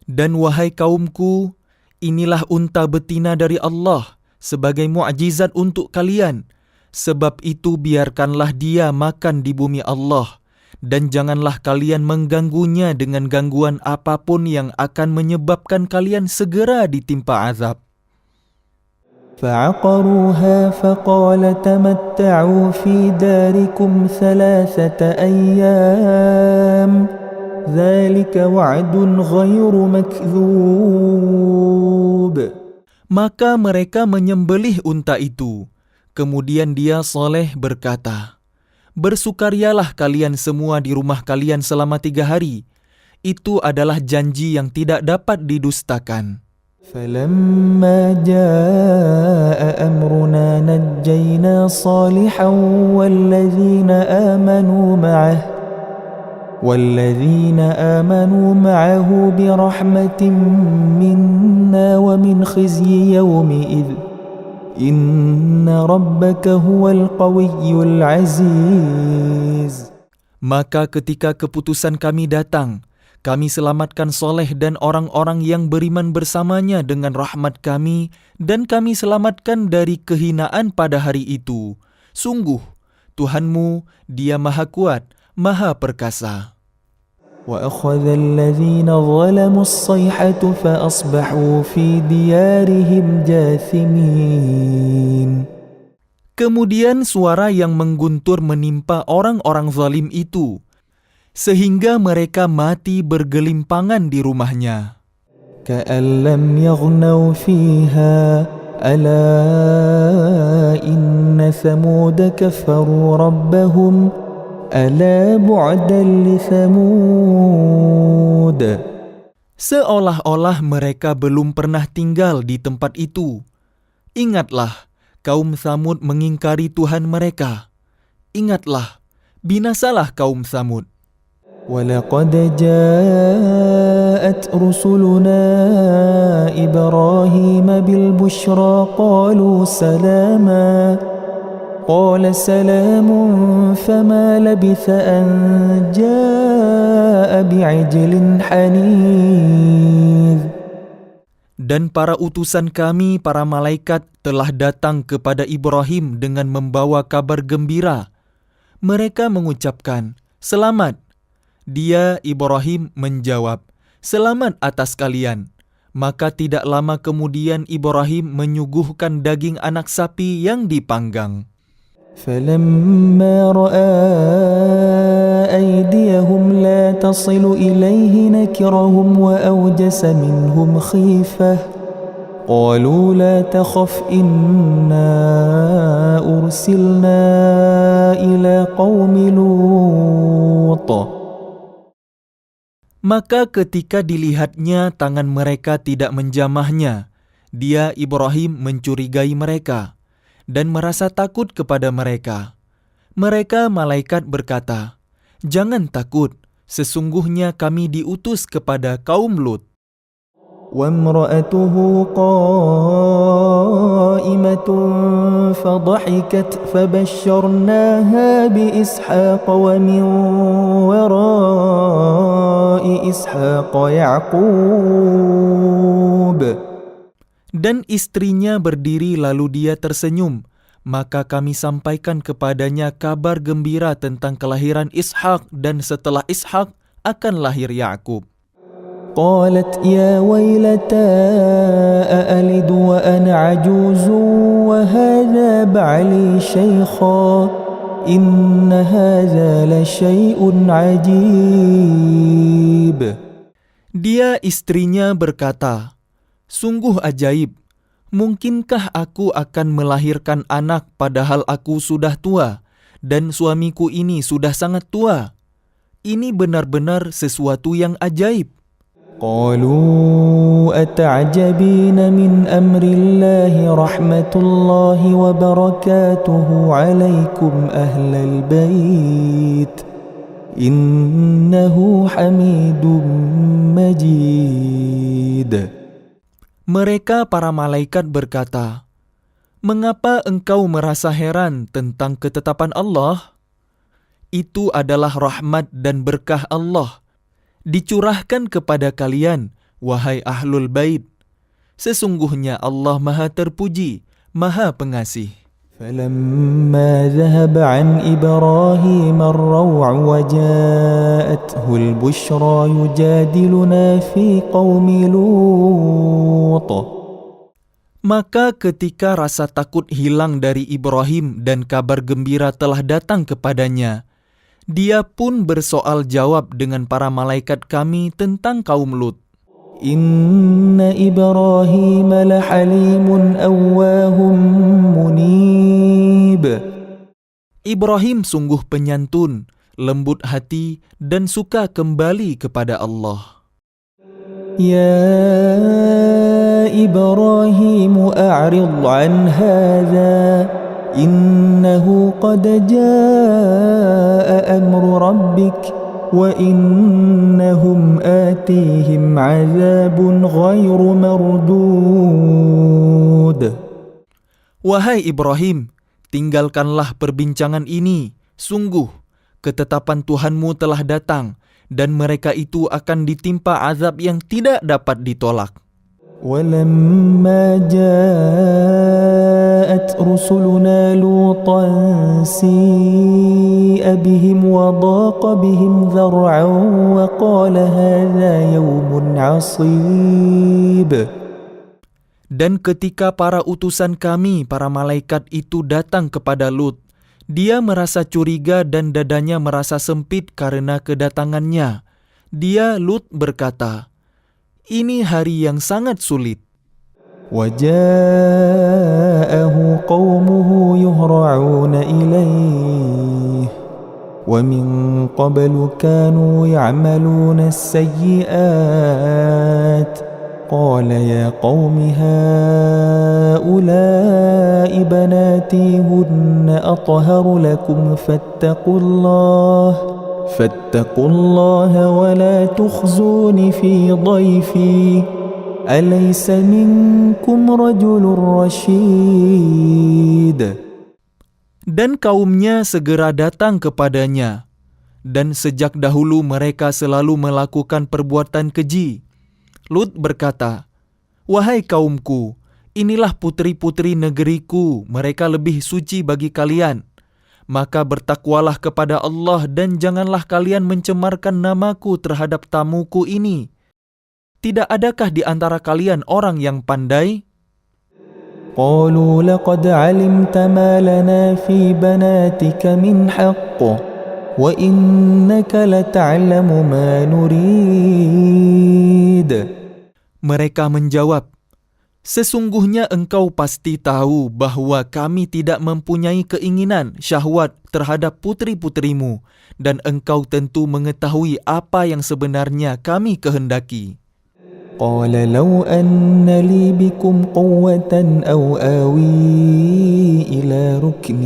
Dan wahai kaumku, inilah unta betina dari Allah sebagai mukjizat untuk kalian. Sebab itu biarkanlah dia makan di bumi Allah, dan janganlah kalian mengganggunya dengan gangguan apapun yang akan menyebabkan kalian segera ditimpa azab. فعقروها فقال تمتعوا في داركم 3 أيام ذلك وعد غير مكذوب. Maka mereka menyembelih unta itu. Kemudian dia Saleh berkata, "Bersukarialah kalian semua di rumah kalian selama 3 hari. Itu adalah janji yang tidak dapat didustakan." فلما جاء أمرنا نجينا صالحا والذين آمنوا معه برحمة منا ومن خزي يومئذ إن ربك هو القوي العزيز. Maka ketika keputusan kami datang, Kami selamatkan Soleh dan orang-orang yang beriman bersamanya dengan rahmat kami, dan kami selamatkan dari kehinaan pada hari itu. Sungguh, Tuhanmu, Dia Maha Kuat, Maha Perkasa. وأخذ الذين ظلموا الصيحة فأصبحوا في ديارهم جاثمين. Kemudian suara yang mengguntur menimpa orang-orang zalim itu, sehingga mereka mati bergelimpangan di rumahnya. كأن لم يغنوا فيها ألا إن ثمود كفروا ربهم ألا بعدا لثمود. Seolah-olah mereka belum pernah tinggal di tempat itu. Ingatlah, kaum Tsamud mengingkari Tuhan mereka. Ingatlah, binasalah kaum Tsamud. ولقد جاءت رسلنا إبراهيم بالبشرى قالوا سلاما قال سلام فما لبث أن جاء بعجل حنيذ. Dan para utusan kami, para malaikat, telah datang kepada Ibrahim dengan membawa kabar gembira. Mereka mengucapkan, "Selamat." Dia, Ibrahim, menjawab, "Selamat atas kalian." Maka tidak lama kemudian Ibrahim menyuguhkan daging anak sapi yang dipanggang. فلما رأى أيديهم لا تصل إليه نكرهم وأوجس منهم خيفة قالوا لا تخف إنا أرسلنا إلى قوم لوط. Maka ketika dilihatnya tangan mereka tidak menjamahnya, dia, Ibrahim, mencurigai mereka dan merasa takut kepada mereka. Mereka malaikat berkata, "Jangan takut, sesungguhnya kami diutus kepada kaum Lut." وامرأته قائمة فضحكت فبشرناها بإسحاق ومن وراء إسحاق يعقوب. Dan istrinya berdiri lalu dia tersenyum, maka kami sampaikan kepadanya kabar gembira tentang kelahiran Ishak, dan setelah Ishak akan lahir Yakub. قالت يا ويلتى أألد وأنا عجوز وهذا بعلي شيخا إن هذا لشيء عجيب. Dia, istrinya, berkata, "Sungguh ajaib, mungkinkah aku akan melahirkan anak padahal aku sudah tua dan suamiku ini sudah sangat tua? Ini benar-benar sesuatu yang ajaib." قالوا أتعجبين من أمر الله رحمة الله وبركاته عليكم أهل البيت إنه حميد مجيد. Mereka para malaikat berkata, "Mengapa engkau merasa heran tentang ketetapan Allah? Itu adalah rahmat dan berkah Allah dicurahkan kepada kalian, wahai ahlul bait. Sesungguhnya Allah Maha Terpuji, Maha Pengasih." فلما ذهب عن إبراهيم الروع وجاءته البشرى يجادلنا في قوم لوط. Maka ketika rasa takut hilang dari Ibrahim dan kabar gembira telah datang kepadanya, dia pun bersoal jawab dengan para malaikat kami tentang kaum Lut. إن إبراهيم لحليم أواه منيب. Ibrahim sungguh penyantun, lembut hati, dan suka kembali kepada Allah. يا إبراهيم أعرض عن هذا إنه قد جاء أمر ربك وإنهم آتيهم عذاب غير مردود. Wahai Ibrahim, tinggalkanlah perbincangan ini. Sungguh, ketetapan Tuhanmu telah datang, dan mereka itu akan ditimpa azab yang tidak dapat ditolak. ولما جاءت رسلنا لوطا سيء بهم وضاق بهم ذرعا وقال هذا يوم عصيب. Dan ketika para utusan kami, para malaikat itu datang kepada Lut, dia merasa curiga dan dadanya merasa sempit karena kedatangannya. Dia, Lut, berkata, "Ini hari yang sangat sulit." وجاءه قومه يهرعون إليه ومن قبل كانوا يعملون السيئات قال يا قوم هؤلاء بناتي هن أطهر لكم فاتقوا الله ولا تخزون في ضيفي أليس منكم رجل رشيد. Dan kaumnya segera datang kepadanya, dan sejak dahulu mereka selalu melakukan perbuatan keji. Lut berkata, "Wahai kaumku, inilah putri-putri negeriku, mereka lebih suci bagi kalian. Maka bertakwalah kepada Allah dan janganlah kalian mencemarkan namaku terhadap tamuku ini. Tidak adakah di antara kalian orang yang pandai?" قالوا لقد علمت ما لنا في بناتك من حق وإنك لتعلم ما نريد. Mereka menjawab, "Sesungguhnya engkau pasti tahu bahwa kami tidak mempunyai keinginan syahwat terhadap putri-putrimu, dan engkau tentu mengetahui apa yang sebenarnya kami kehendaki." قال لو أن لي بكم قوة أو آوي إلى ركن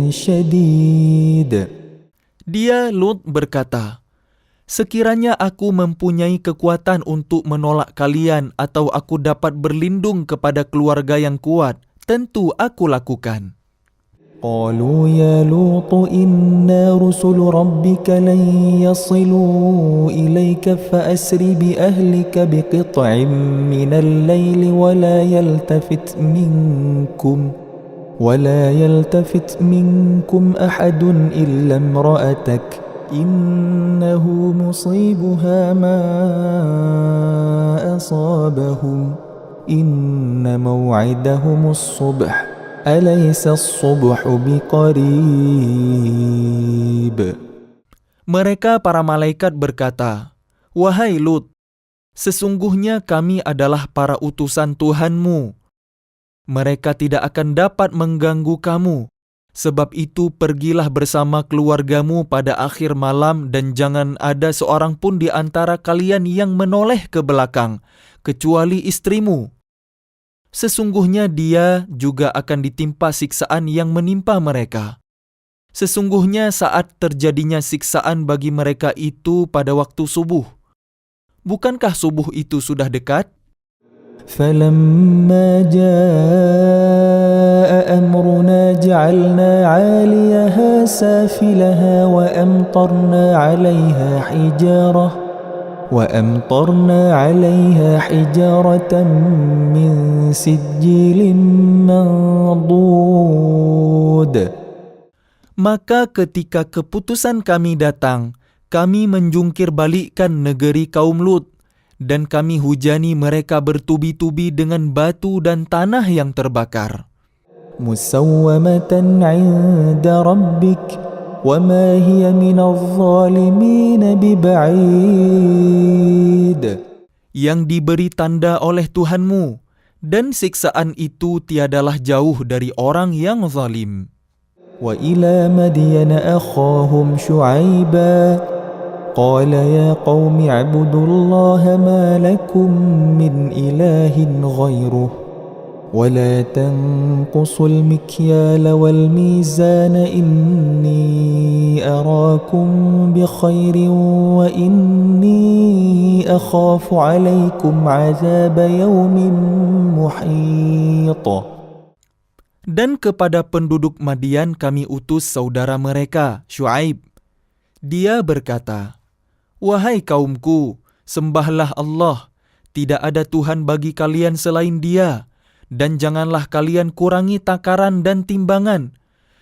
شديد. Dia, Lut, berkata, "Sekiranya aku mempunyai kekuatan untuk menolak kalian atau aku dapat berlindung kepada keluarga yang kuat, tentu aku lakukan." قالوا يا لوط إنا رسل ربك لن يصلوا إليك فأسر بأهلك بقطع من الليل ولا يلتفت منكم أحد إلا امرأتك إنه مصيبها ما أصابهم إن موعدهم الصبح أليس الصبح بقريب. Mereka para malaikat berkata, "Wahai Lut, sesungguhnya kami adalah para utusan Tuhanmu. Mereka tidak akan dapat mengganggu kamu. Sebab itu pergilah bersama keluargamu pada akhir malam dan jangan ada seorang pun di antara kalian yang menoleh ke belakang, kecuali istrimu. Sesungguhnya dia juga akan ditimpa siksaan yang menimpa mereka. Sesungguhnya saat terjadinya siksaan bagi mereka itu pada waktu subuh. Bukankah subuh itu sudah dekat?" فلما جاء أمرنا جعلنا عاليها سافلها وأمطرنا عليها حجارة من سجيل منضود. Maka ketika keputusan kami datang, kami menjungkir balikkan negeri kaum Lut, dan kami hujani mereka bertubi-tubi dengan batu dan tanah yang terbakar. مسومة عند ربك وما هي من الظالمين ببعيد. Yang diberi tanda oleh Tuhanmu, dan siksaan itu tiadalah jauh dari orang yang zalim. وإلى مدين أخاهم شعيبا قال يا قوم اعبدوا الله ما لكم من إله غيره ولا تنقصوا المكيال والميزان إني أراكم بخير وإني أخاف عليكم عذاب يوم محيط. Dan kepada penduduk Madian kami utus saudara mereka, Syuaib. Dia berkata, Wahai kaumku, sembahlah Allah, tidak ada Tuhan bagi kalian selain Dia, dan janganlah kalian kurangi takaran dan timbangan.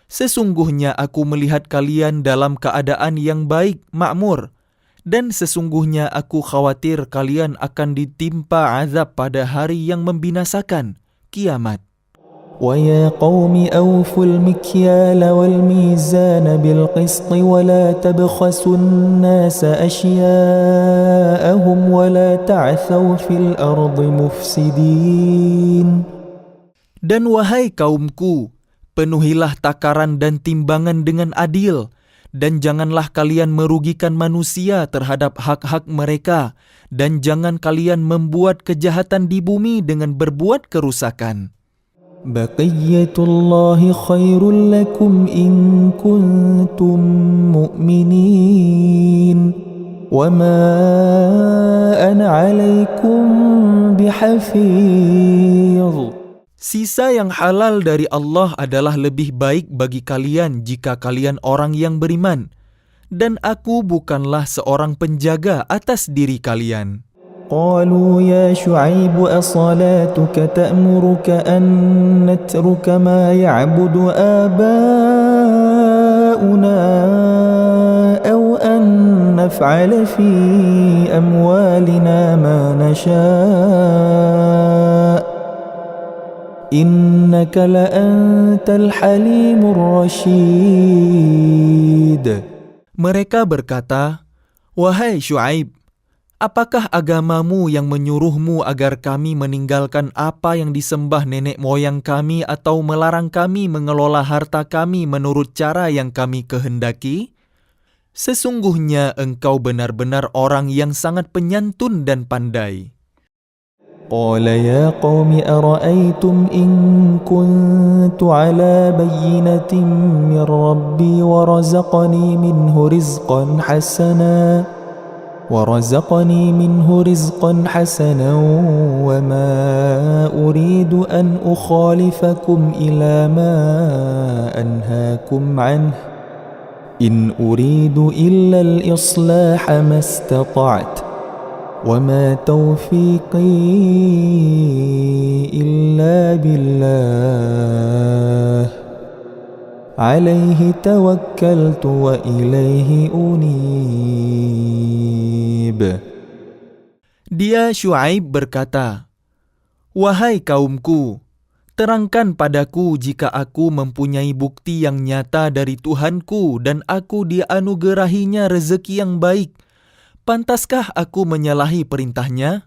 Sesungguhnya aku melihat kalian dalam keadaan yang baik, makmur, dan sesungguhnya aku khawatir kalian akan ditimpa azab pada hari yang membinasakan, kiamat. ويا قوم أوفوا المكيال والميزان بالقسط ولا تبخسوا الناس أشياءهم ولا تعثوا في الأرض مفسدين. Dan wahai kaumku, penuhilah takaran dan timbangan dengan adil, dan janganlah kalian merugikan manusia terhadap hak-hak mereka, dan jangan kalian membuat kejahatan di bumi dengan berbuat kerusakan. بقية الله خير لكم إن كنتم مؤمنين وما أنا عليكم بحفيظ. Sisa yang halal dari Allah adalah lebih baik bagi kalian jika kalian orang yang beriman, dan aku bukanlah seorang penjaga atas diri kalian. قالوا يا شعيب أصلاتك تأمرك أن نترك ما يعبد آباؤنا أو أن نفعل في أموالنا ما نشاء إنك لأنت الحليم الرشيد. Mereka berkata, "Wahai Syuaib, apakah agamamu yang menyuruhmu agar kami meninggalkan apa yang disembah nenek moyang kami atau melarang kami mengelola harta kami menurut cara yang kami kehendaki? Sesungguhnya engkau benar-benar orang yang sangat penyantun dan pandai." قال يا قوم أرأيتم إن كنت على بينة من ربي ورزقني منه رزقا حسنا وما أريد أن أخالفكم إلى ما أنهاكم عنه إن أريد إلا الإصلاح ما استطعت وما توفيقي إلا بالله عليه توكلت وإليه أنيب. Dia Syuaib berkata, "Wahai kaumku, terangkan padaku jika aku mempunyai bukti yang nyata dari Tuhanku dan aku dianugerahinya rezeki yang baik. Pantaskah aku menyalahi perintahnya?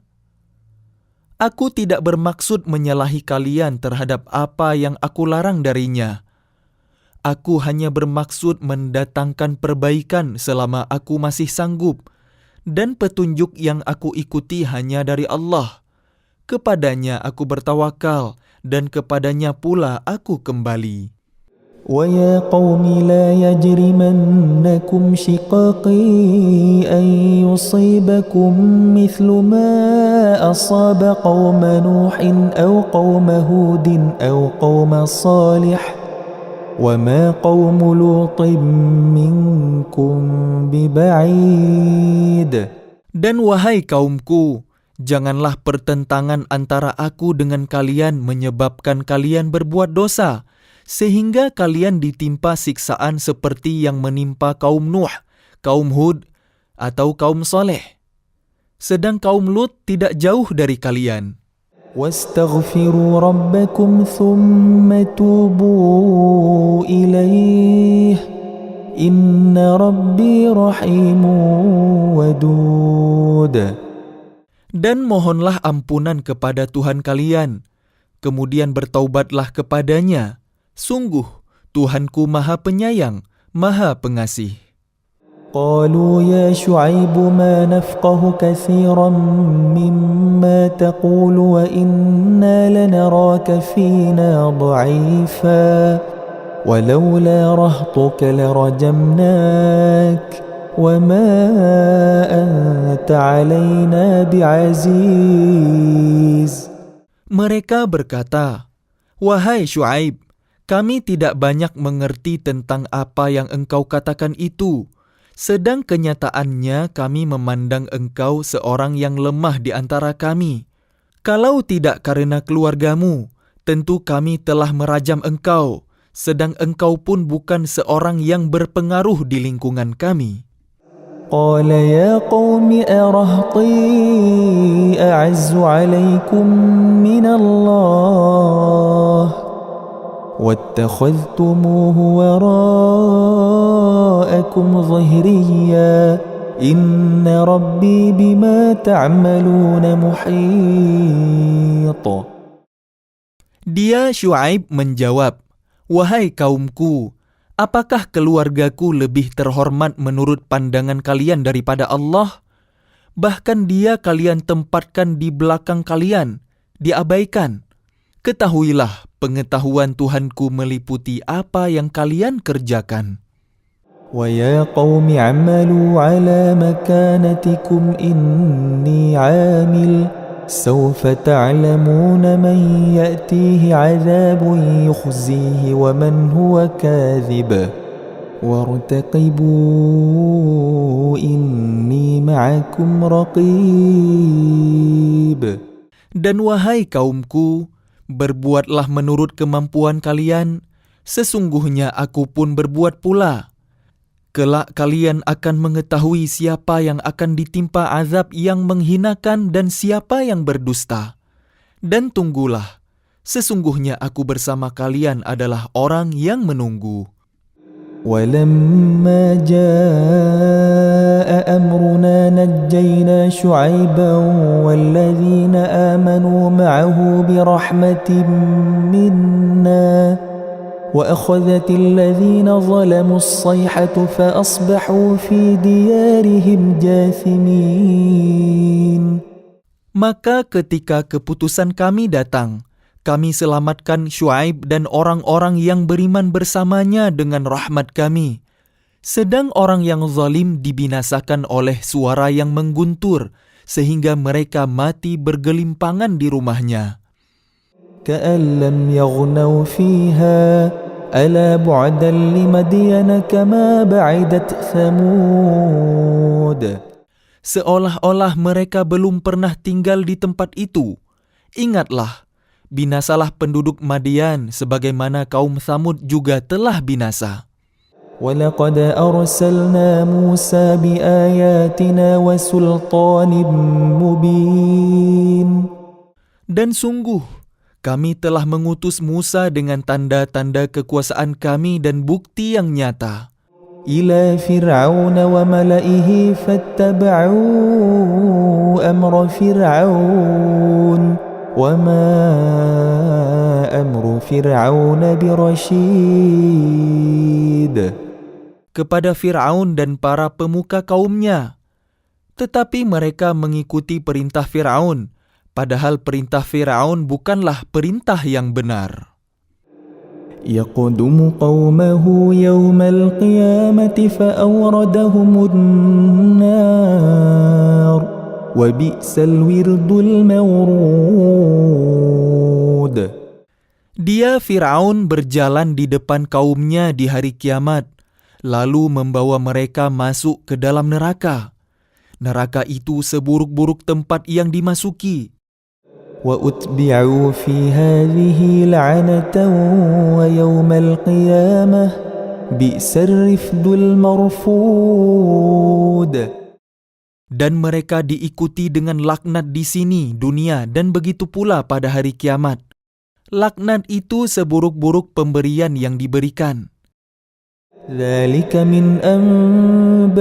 Aku tidak bermaksud menyalahi kalian terhadap apa yang aku larang darinya. Aku hanya bermaksud mendatangkan perbaikan selama aku masih sanggup, dan petunjuk yang aku ikuti hanya dari Allah. Kepadanya aku bertawakal, dan kepadanya pula aku kembali." ويا قوم لا يجرمنكم شقاقي أن يصيبكم مثل ما أصاب قوم نوح أو قوم هود أو قوم صالح وما قوم لوط منكم ببعيد. Dan wahai kaumku, janganlah pertentangan antara aku dengan kalian menyebabkan kalian berbuat dosa, sehingga kalian ditimpa siksaan seperti yang menimpa kaum Nuh, kaum Hud, atau kaum Saleh. Sedang kaum Lut tidak jauh dari kalian. واستغفروا ربكم ثم توبوا إليه إن ربي رحيم ودود. Dan mohonlah ampunan kepada Tuhan kalian, kemudian bertaubatlah kepadanya. Sungguh, Tuhanku Maha Penyayang, Maha Pengasih. قالوا يا شعيب ما نفقه كثيرا مما تقول وإنا لنراك فينا ضعيفا ولولا رهطك لرجمناك وما أنت علينا بعزيز. Mereka berkata, "Wahai Syuaib, kami tidak banyak mengerti tentang apa yang engkau katakan itu, Sedang kenyataannya kami memandang engkau seorang yang lemah di antara kami. Kalau tidak karena keluargamu, tentu kami telah merajam engkau, sedang engkau pun bukan seorang yang berpengaruh di lingkungan kami. قال يا قوم أرهطي أعز عليكم من الله واتخذتموه وراءكم ظهريا إن ربي بما تعملون محيط. Dia Syuaib menjawab, "Wahai kaumku, apakah keluargaku lebih terhormat menurut pandangan kalian daripada Allah? Bahkan dia kalian tempatkan di belakang kalian, diabaikan. Ketahuilah, pengetahuan Tuhanku meliputi apa yang kalian kerjakan." ويا قوم اعملوا على مكانتكم إني عامل سوف تعلمون من يأتيه عذاب يخزيه ومن هو كاذب وارتقبوا إني معكم رقيب. Dan wahai kaumku, berbuatlah menurut kemampuan kalian, sesungguhnya aku pun berbuat pula. Kelak kalian akan mengetahui siapa yang akan ditimpa azab yang menghinakan dan siapa yang berdusta. Dan tunggulah, sesungguhnya aku bersama kalian adalah orang yang menunggu. ولما جاء أمرنا نجينا شعيبا والذين آمنوا معه برحمة منا وأخذت الذين ظلموا الصيحة فأصبحوا في ديارهم جاثمين. Maka ketika keputusan kami datang, kami selamatkan Syuaib dan orang-orang yang beriman bersamanya dengan rahmat kami. Sedang orang yang zalim dibinasakan oleh suara yang mengguntur, sehingga mereka mati bergelimpangan di rumahnya. كأن لم يغنوا فيها ألا بعدا لمدين كما بعدت ثمود. Seolah-olah mereka belum pernah tinggal di tempat itu. Ingatlah, binasalah penduduk Madian sebagaimana kaum Tsamud juga telah binasa. ولقد أرسلنا موسى بآياتنا وسلطان مبين. Dan sungguh, kami telah mengutus Musa dengan tanda-tanda kekuasaan kami dan bukti yang nyata. إلى فرعون وملئه فاتبعوا أمر فرعون وما أمر فرعون برشيد. Kepada Fir'aun dan para pemuka kaumnya. Tetapi mereka mengikuti perintah Fir'aun, padahal perintah Fir'aun bukanlah perintah yang benar. يقدم قومه يوم القيامة فأوردهم النار وبئس الورد المورود. Dia Fir'aun berjalan di depan kaumnya di hari kiamat, lalu membawa mereka masuk ke dalam neraka. Neraka itu seburuk-buruk tempat yang dimasuki. وأتبعوا في هذه لعنة ويوم القيامة بئس الرفد المرفود. Dan mereka diikuti dengan laknat di sini, dunia, dan begitu pula pada hari kiamat. Laknat itu seburuk-buruk pemberian yang diberikan. ذلك من أنباء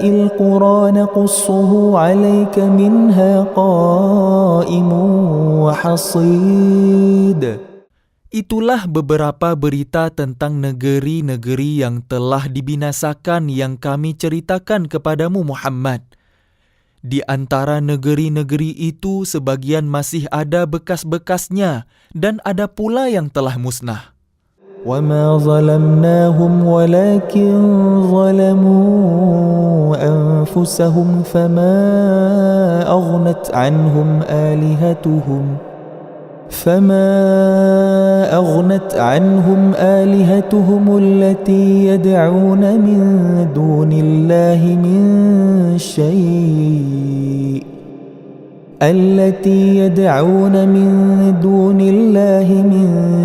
القرى نقصه عليك منها قائم وحصيد. Itulah beberapa berita tentang negeri-negeri yang telah dibinasakan yang kami ceritakan kepadamu Muhammad. Di antara negeri-negeri itu sebagian masih ada bekas-bekasnya dan ada pula yang telah musnah. وما ظلمناهم ولكن ظلموا أنفسهم فما أغنت عنهم آلهتهم فما أغنت عنهم آلهتهم التي يدعون من دون الله من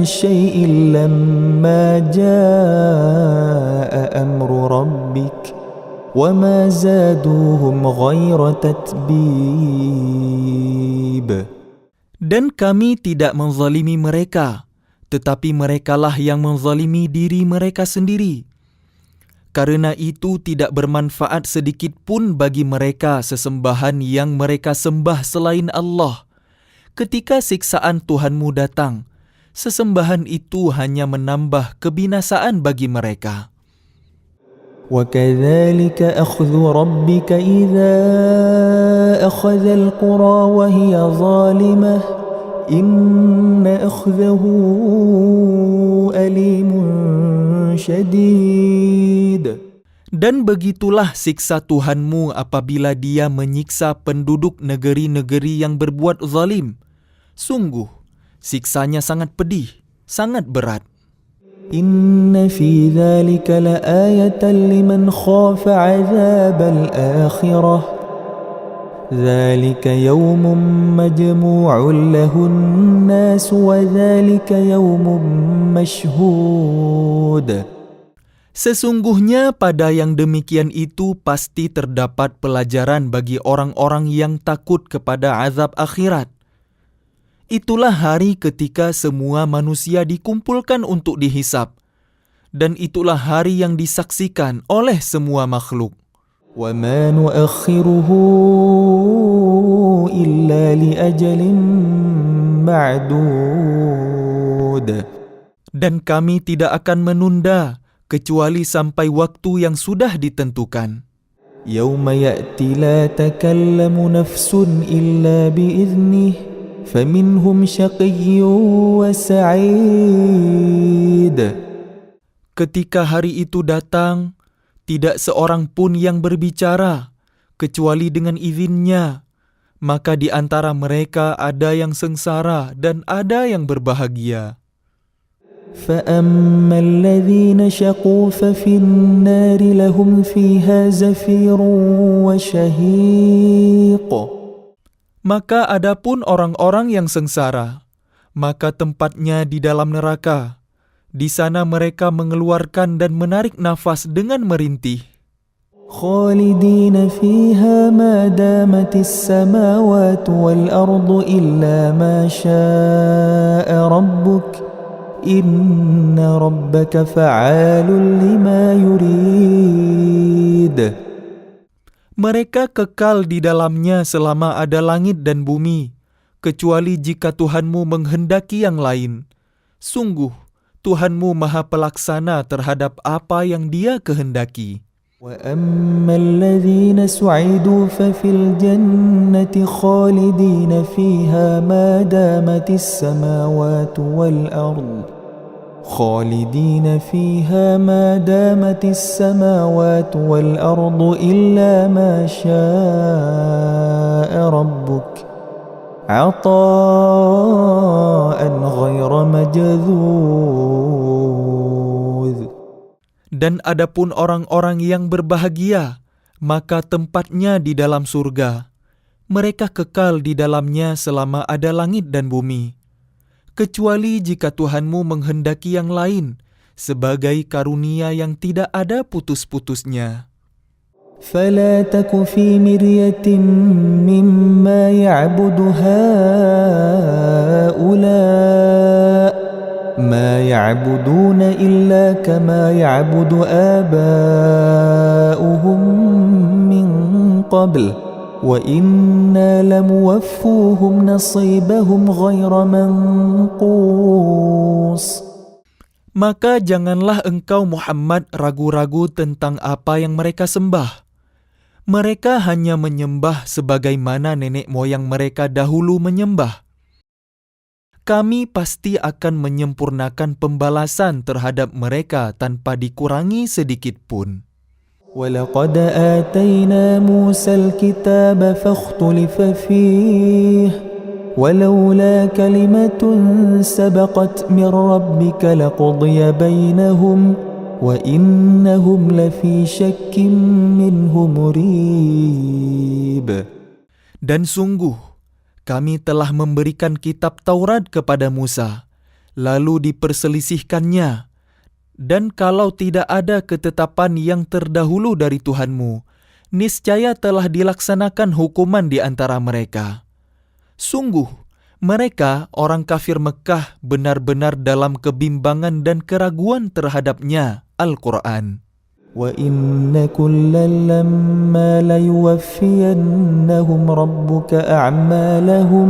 شيء لما جاء أمر ربك وما زادوهم غير تتبيب. Dan kami tidak menzalimi mereka, tetapi merekalah yang menzalimi diri mereka sendiri. Karena itu tidak bermanfaat sedikit pun bagi mereka sesembahan yang mereka sembah selain Allah. Ketika siksaan Tuhanmu datang, sesembahan itu hanya menambah kebinasaan bagi mereka. وَكَذَلِكَ أَخْذُ رَبِّكَ إِذَا أَخَذَ الْقُرَى وَهِيَ ظَالِمَةٌ إِنَّ أَخْذَهُ أَلِيمٌ شَدِيدٌ. Dan begitulah siksa Tuhanmu apabila Dia menyiksa penduduk negeri-negeri yang berbuat zalim. Sungguh, siksanya sangat pedih, sangat berat. إن في ذلك لآية لمن خاف عذاب الآخرة ذلك يوم مجموع له الناس وذلك يوم مشهود. Sesungguhnya pada yang demikian itu pasti terdapat pelajaran bagi orang-orang yang takut kepada azab akhirat. Itulah hari ketika semua manusia dikumpulkan untuk dihisab, dan itulah hari yang disaksikan oleh semua makhluk. وَمَا نُؤَخِّرُهُ إِلَّا لِأَجَلٍ مَّعْدُودٍ. Dan kami tidak akan menunda kecuali sampai waktu yang sudah ditentukan. يَوْمَ يَأْتِ لَا تَكَلَّمُ نَفْسٌ إِلَّا بِإِذْنِهِ فَمِنْهُمْ شَقِيٌّ وَسَعِيدٌ. Ketika hari itu datang, tidak seorang pun yang berbicara, kecuali dengan izinnya. Maka di antara mereka ada yang sengsara dan ada yang berbahagia. فَأَمَّا الَّذِينَ شَقُوا فَفِي النَّارِ لَهُمْ فِيهَا زَفِيرٌ وَشَهِيقٌ. Maka adapun orang-orang yang sengsara, maka tempatnya di dalam neraka. Di sana mereka mengeluarkan dan menarik nafas dengan merintih. خَالِدِينَ فِيهَا مَا دَامَتِ السَّمَاوَاتُ وَالْأَرْضُ إِلَّا مَا شَاءَ رَبُّكَ إِنَّ رَبَّكَ فَعَالٌ لِمَا يُرِيدُ. Mereka kekal di dalamnya selama ada langit dan bumi, kecuali jika Tuhanmu menghendaki yang lain. Sungguh, Tuhanmu Maha Pelaksana terhadap apa yang Dia kehendaki. وَأَمَّا الَّذِينَ سُعِدُوا فَفِي الْجَنَّةِ خَالِدِينَ فِيهَا مَا دَامَتِ السَّمَاوَاتُ وَالْأَرْضُ إِلَّا مَا شَاءَ رَبُّكَ عَطَاءً غَيْرَ مَجْذُوذٍ. Dan adapun orang-orang yang berbahagia, maka tempatnya di dalam surga. Mereka kekal di dalamnya selama ada langit dan bumi. Kecuali jika Tuhanmu menghendaki yang lain, sebagai karunia yang tidak ada putus-putusnya. فَلَا تَكُ فِي مِرْيَةٍ مِّمَّا يَعْبُدُ هَؤُلَاءِ مَا يَعْبُدُونَ إِلَّا كَمَا يَعْبُدُ آبَاؤُهُم مِّن قَبْلُ وَإِنَّا لَمُوَفُّوهُمْ نَصِيبَهُمْ غَيْرَ مَنقُوصٍ. Maka janganlah engkau Muhammad ragu-ragu tentang apa yang mereka sembah. Mereka hanya menyembah sebagaimana nenek moyang mereka dahulu menyembah. Kami pasti akan menyempurnakan pembalasan terhadap mereka tanpa dikurangi sedikit pun. وَلَقَدْ آتَيْنَا مُوسَى الْكِتَابَ فَاخْتُلِفَ فِيهِ ولولا كلمة سبقت من ربك لقضي بينهم وإنهم لفي شك منه مريب. Dan sungguh, kami telah memberikan kitab Taurat kepada Musa, lalu diperselisihkannya. Dan kalau tidak ada ketetapan yang terdahulu dari Tuhanmu, niscaya telah dilaksanakan hukuman di antara mereka. Sungguh, mereka, orang kafir Mekah, benar-benar dalam kebimbangan dan keraguan terhadapnya, Al-Quran. وَإِنَّ كُلًّا لَمَّا لَيُوَفِّيَنَّهُمْ رَبُّكَ أَعْمَالَهُمْ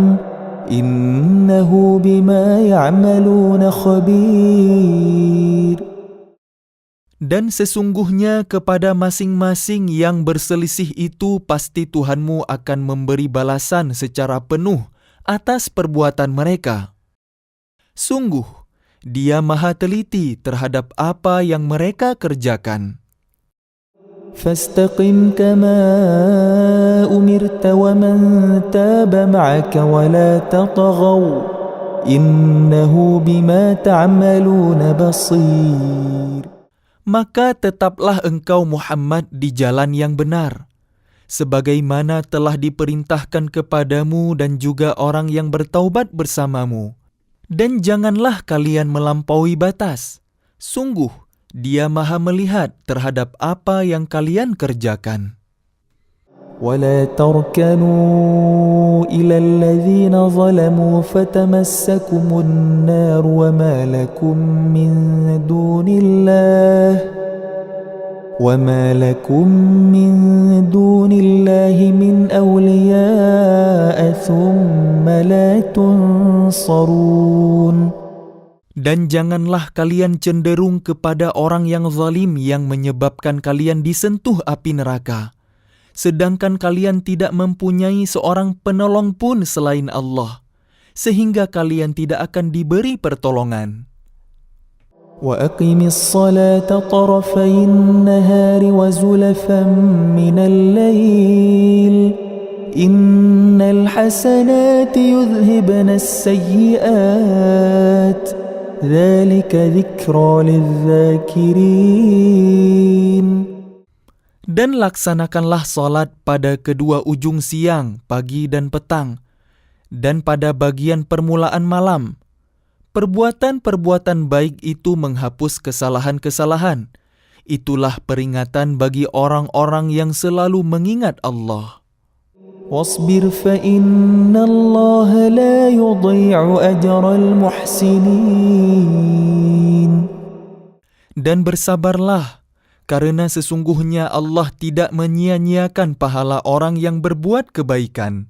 إِنَّهُ بِمَا يَعْمَلُونَ خَبِيرٌ. Dan sesungguhnya kepada masing-masing yang berselisih itu pasti Tuhanmu akan memberi balasan secara penuh atas perbuatan mereka. Sungguh, Dia maha teliti terhadap apa yang mereka kerjakan. فاستقم كما أمرت ومن تاب معك ولا تطغوا إنه بما تعملون بصير. Maka tetaplah engkau Muhammad di jalan yang benar, sebagaimana telah diperintahkan kepadamu dan juga orang yang bertaubat bersamamu. Dan janganlah kalian melampaui batas. Sungguh, Dia maha melihat terhadap apa yang kalian kerjakan. ولا تركنوا إلى الذين ظلموا فتمسكم النار وما لكم من دون الله من أولياء ثم لا تنصرون. Dan janganlah kalian cenderung kepada orang yang zalim yang menyebabkan kalian disentuh api neraka, sedangkan kalian tidak mempunyai seorang penolong pun selain Allah, sehingga kalian tidak akan diberi pertolongan. وَأَقِمِ الصَّلَاةَ طَرَفَيِ النَّهَارِ وَزُلَفًا مِنَ اللَّيْلِ إِنَّ الْحَسَنَاتِ يُذْهِبْنَ السَّيِّئَاتِ ذَلِكَ ذِكْرَى لِلذَّاكِرِينَ. Dan laksanakanlah salat pada kedua ujung siang, pagi dan petang, dan pada bagian permulaan malam. Perbuatan-perbuatan baik itu menghapus kesalahan-kesalahan. Itulah peringatan bagi orang-orang yang selalu mengingat Allah. واصبر فإن الله لا يضيع أجر المحسنين. Dan bersabarlah, karena sesungguhnya Allah tidak menyia-nyiakan pahala orang yang berbuat kebaikan.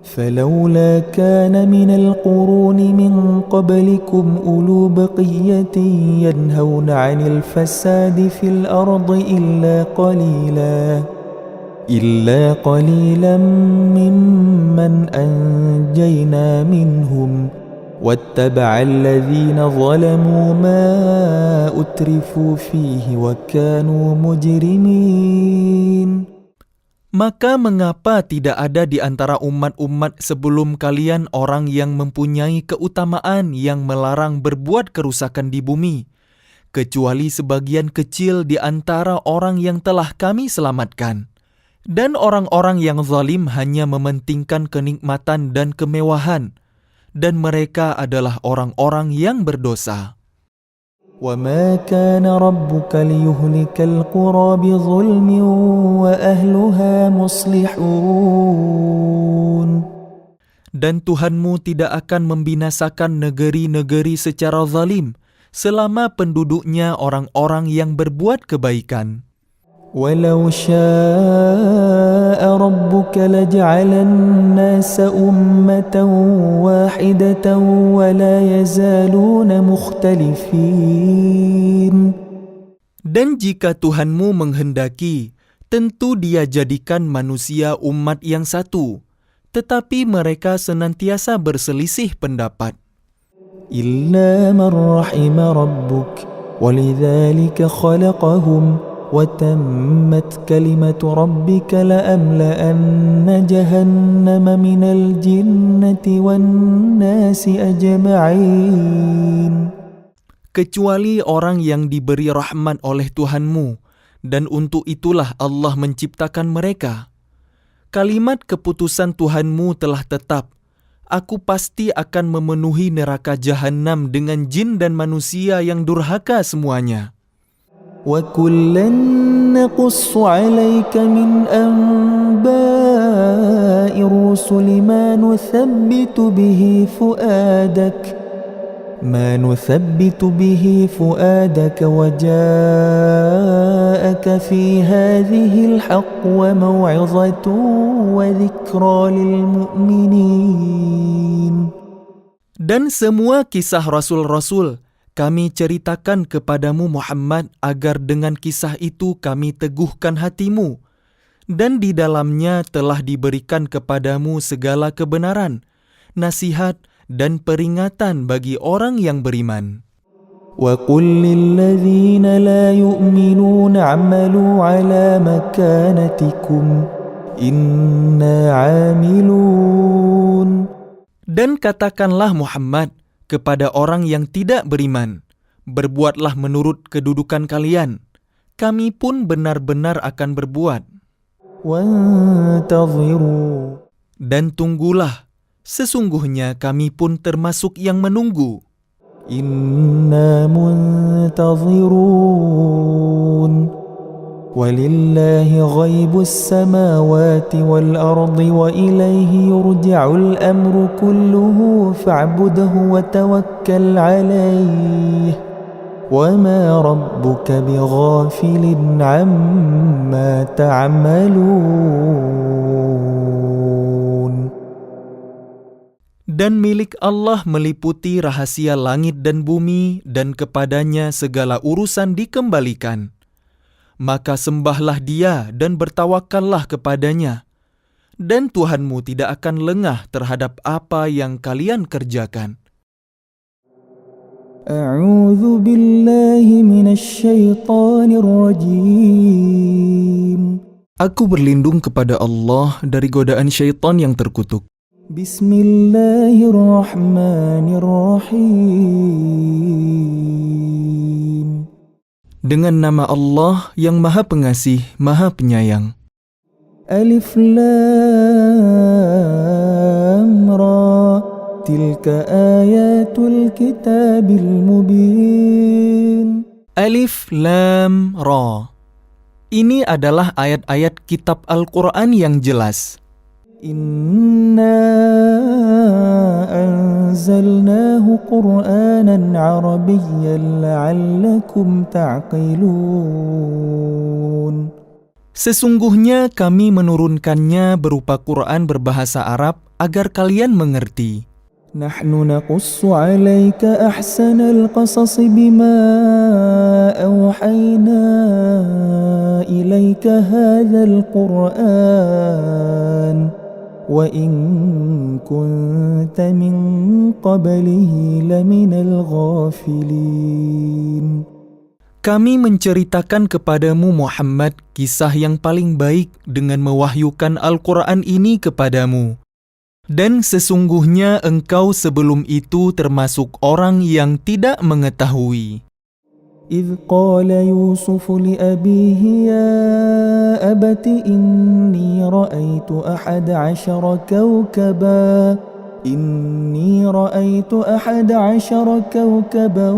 فلولا كان من القرون من قبلكم أولو بقية ينهون عن الفساد في الأرض إلا قليلا ممن أنجينا منهم واتبع الذين ظلموا ما أترفوا فيه وكانوا مجرمين. Maka mengapa tidak ada di antara umat-umat sebelum kalian orang yang mempunyai keutamaan yang melarang berbuat kerusakan di bumi, kecuali sebagian kecil di antara orang yang telah kami selamatkan. Dan orang-orang yang zalim hanya mementingkan kenikmatan dan kemewahan, dan mereka adalah orang-orang yang berdosa. وَمَا كَانَ رَبُّكَ لِيُهْلِكَ الْقُرَى بِظُلْمٍ وَأَهْلُهَا مُصْلِحُونَ. Dan Tuhanmu tidak akan membinasakan negeri-negeri secara zalim, selama penduduknya orang-orang yang berbuat kebaikan. وَلَوْ شَاءَ رَبُّكَ لَجَعَلَ النَّاسَ أُمَّةً وَاحِدَةً وَلَا يَزَالُونَ مُخْتَلِفِينَ. Dan jika Tuhanmu menghendaki, tentu Dia jadikan manusia umat yang satu, tetapi mereka senantiasa berselisih pendapat. إِلَّا مَنْ رَحِمَ رَبُّكَ وَلِذَلِكَ خَلَقَهُمْ وتمت كلمة ربك لأملأن جهنم من الجنة والناس أجمعين. Kecuali orang yang diberi rahmat oleh Tuhanmu, dan untuk itulah Allah menciptakan mereka. Kalimat keputusan Tuhanmu telah tetap. Aku pasti akan memenuhi neraka Jahannam dengan jin dan manusia yang durhaka semuanya. وَكُلًّا نَقُصُّ عَلَيْكَ مِنْ أَنْبَاءِ الرُّسُلِ مَا نُثَبِّتُ بِهِ فُؤَادَكَ وَجَاءَكَ فِي هَذِهِ الْحَقُّ وَمَوْعِظَةٌ وَذِكْرَى لِلْمُؤْمِنِينَ. Dan semua kisah rasul-rasul kami ceritakan kepadamu Muhammad agar dengan kisah itu kami teguhkan hatimu. Dan di dalamnya telah diberikan kepadamu segala kebenaran, nasihat dan peringatan bagi orang yang beriman. وَقُلْ لِلَّذِينَ لَا يُؤْمِنُونَ اعْمَلُوا عَلَى مَكَانَتِكُمْ إِنَّا عَامِلُونَ. Dan katakanlah Muhammad kepada orang yang tidak beriman, berbuatlah menurut kedudukan kalian, kami pun benar-benar akan berbuat. وَانْتَظِرُوا. Dan tunggulah, sesungguhnya kami pun termasuk yang menunggu. إِنَّا مُنْتَظِرُونَ وَلِلَّهِ غَيْبُ السَّمَاوَاتِ وَالْأَرْضِ وَإِلَيْهِ يُرْجَعُ الْأَمْرُ كُلُّهُ فَاعْبُدْهُ وَتَوَكَّلْ عَلَيْهِ وَمَا رَبُّكَ بِغَافِلٍ عَمَّا تَعْمَلُونَ. Dan milik Allah meliputi rahasia langit dan bumi, dan kepadanya segala urusan dikembalikan. Maka sembahlah Dia dan bertawakallah kepadanya. Dan Tuhanmu tidak akan lengah terhadap apa yang kalian kerjakan. A'udzu billahi minasyaitonir rajim. Aku berlindung kepada Allah dari godaan syaitan yang terkutuk. Bismillahirrahmanirrahim. Dengan nama Allah yang Maha Pengasih, Maha Penyayang. Alif Lam Ra. Tilka ayatul kitabil mubin. Alif Lam Ra. Ini adalah ayat-ayat kitab Al-Quran yang jelas. Inna anzalnahu Qur'anan Arabiyyan la'allakum ta'qilun. Sesungguhnya kami menurunkannya berupa Quran berbahasa Arab agar kalian mengerti. Nahnu naqussu 'alaika ahsanal qasas bima awhayna ilaika hadzal Qur'an wa in kunta min qablihi laminal ghafilin. Kami menceritakan kepadamu Muhammad kisah yang paling baik dengan mewahyukan Al-Quran ini kepadamu. Dan sesungguhnya engkau sebelum itu termasuk orang yang tidak mengetahui. إذ قال يوسف لأبيه يا أبت إني رأيت 11 كوكبا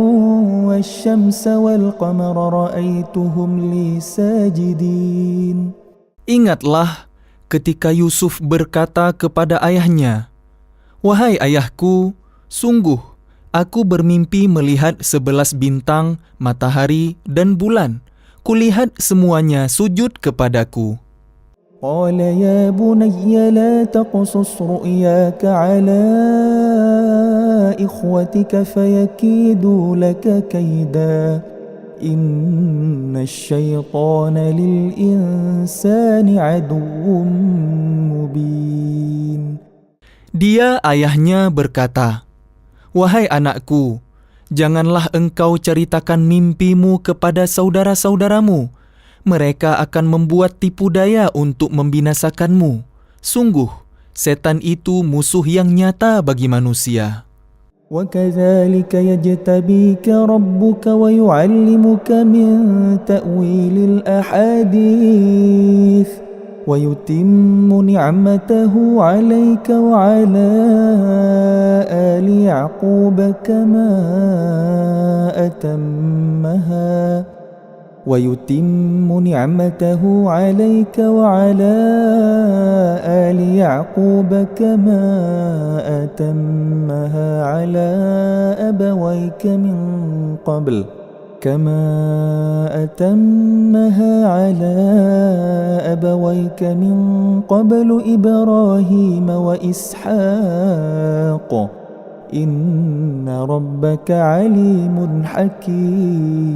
والشمس والقمر رأيتهم لي ساجدين. Ingatlah ketika Yusuf berkata kepada ayahnya, "Wahai ayahku, sungguh aku bermimpi melihat 11 bintang, matahari, dan bulan. Kulihat semuanya sujud kepadaku." قال يا بني لا تقصص رؤياك على إخوتك فيكيدوا لك كيدا إن الشيطان للإنسان عدو مبين. Dia ayahnya berkata, "Wahai anakku, janganlah engkau ceritakan mimpimu kepada saudara-saudaramu, mereka akan membuat tipu daya untuk membinasakanmu. Sungguh, setan itu musuh yang nyata bagi manusia. وكذلك يجتبيك ربك ويعلمك من تأويل الأحاديث ويتم نعمته عليك وعلى آل يعقوب كما أتمها ويتم نعمته عليك وعلى آل يعقوب كما أتمها على أبويك من قبل إبراهيم وإسحاق إن ربك عليم حكيم.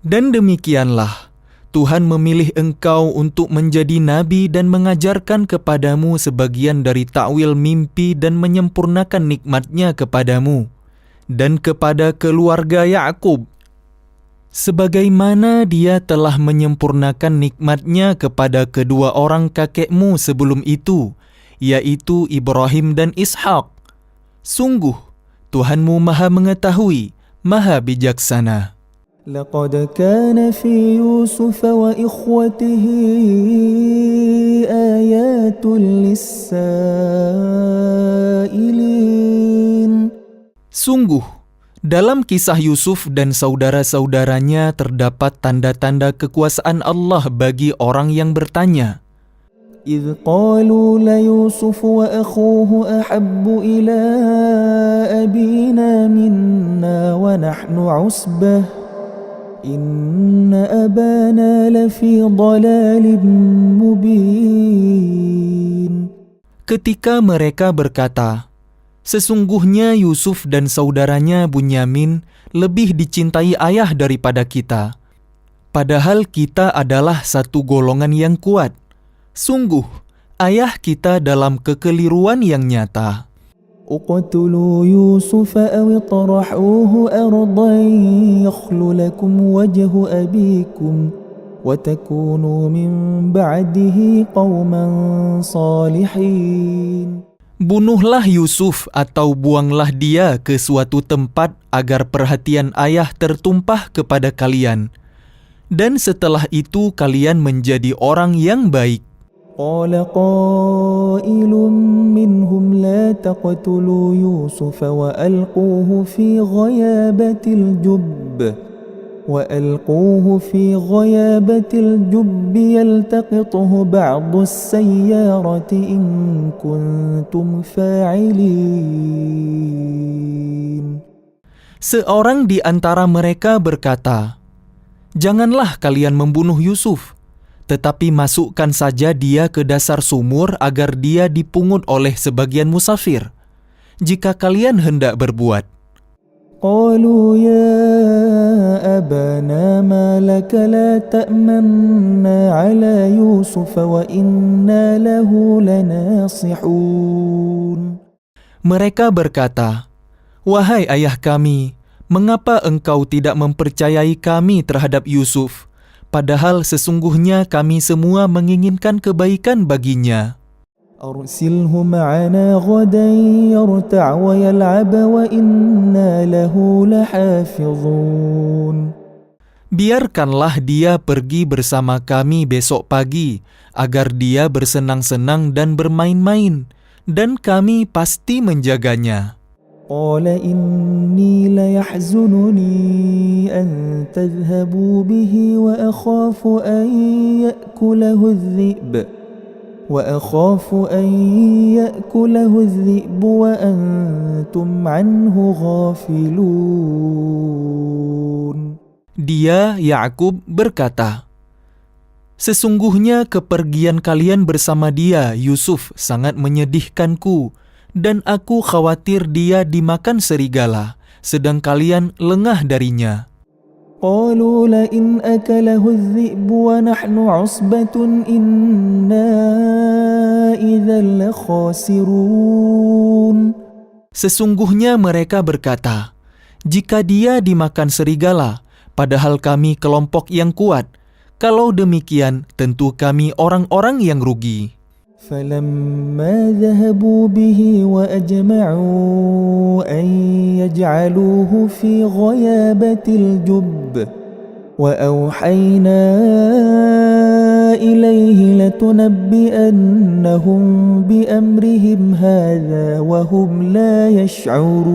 Dan demikianlah, Tuhan memilih engkau untuk menjadi nabi dan mengajarkan kepadamu sebagian dari takwil mimpi dan menyempurnakan nikmat-Nya kepadamu dan kepada keluarga Yakub, sebagaimana Dia telah menyempurnakan nikmat-Nya kepada kedua orang kakekmu sebelum itu, yaitu Ibrahim dan Ishak. Sungguh, Tuhanmu Maha Mengetahui, Maha Bijaksana. لقد كان في يوسف وإخوته آيات للسائلين. Sungguh, dalam kisah Yusuf dan saudara-saudaranya terdapat tanda-tanda kekuasaan Allah bagi orang yang bertanya. إذ قالوا ليوسف وأخوه أحب إلى أبينا منا ونحن عصبة إن أبانا لفي ضلال مبين. Ketika mereka berkata, sesungguhnya Yusuf dan saudaranya Bunyamin lebih dicintai ayah daripada kita, padahal kita adalah satu golongan yang kuat. Sungguh, ayah kita dalam kekeliruan yang nyata. اقتلوا يوسف أو اطرحوه أرضا يخل لكم وجه أبيكم وتكونوا من بعده قوما صالحين. Bunuhlah Yusuf atau buanglah dia ke suatu tempat agar perhatian ayah tertumpah kepada kalian. Dan setelah itu kalian menjadi orang yang baik. قال قائل منهم لا تقتلوا يوسف وألقوه في غيابة الجب يلتقطه بعض السيارة إن كنتم فاعلين. Seorang di antara mereka berkata, "Janganlah kalian membunuh Yusuf, tetapi masukkan saja dia ke dasar sumur agar dia dipungut oleh sebagian musafir, jika kalian hendak berbuat." قالوا يا أبانا ما لك لا تأمنا على يوسف وإنا له لناصحون. Mereka berkata, "Wahai ayah kami, mengapa engkau tidak mempercayai kami terhadap Yusuf? Padahal sesungguhnya kami semua menginginkan kebaikan baginya. أرسله معنا غدا يرتع ويلعب وإنا له لحافظون. Biarkanlah dia pergi bersama kami besok pagi, agar dia bersenang-senang dan bermain-main, dan kami pasti menjaganya." قال إني ليحزنني أن تذهبوا به وأخاف أن يأكله الذئب وأنتم عنه غافلون. Dia, Yakub, berkata, "Sesungguhnya kepergian kalian bersama dia, Yusuf, sangat menyedihkanku, dan aku khawatir dia dimakan serigala, sedang kalian lengah darinya." قالوا لئن أكله الذئب ونحن عصبة إنا إذا لخاسرون. Sesungguhnya mereka berkata, "Jika dia dimakan serigala, padahal kami kelompok yang kuat. Kalau demikian, tentu kami orang-orang yang rugi. فلما ذهبوا به وأجمعوا أن يجعلوه في غيابة الجب وأوحينا إليه لتنبئنهم بأمرهم هذا وهم لا يشعرون.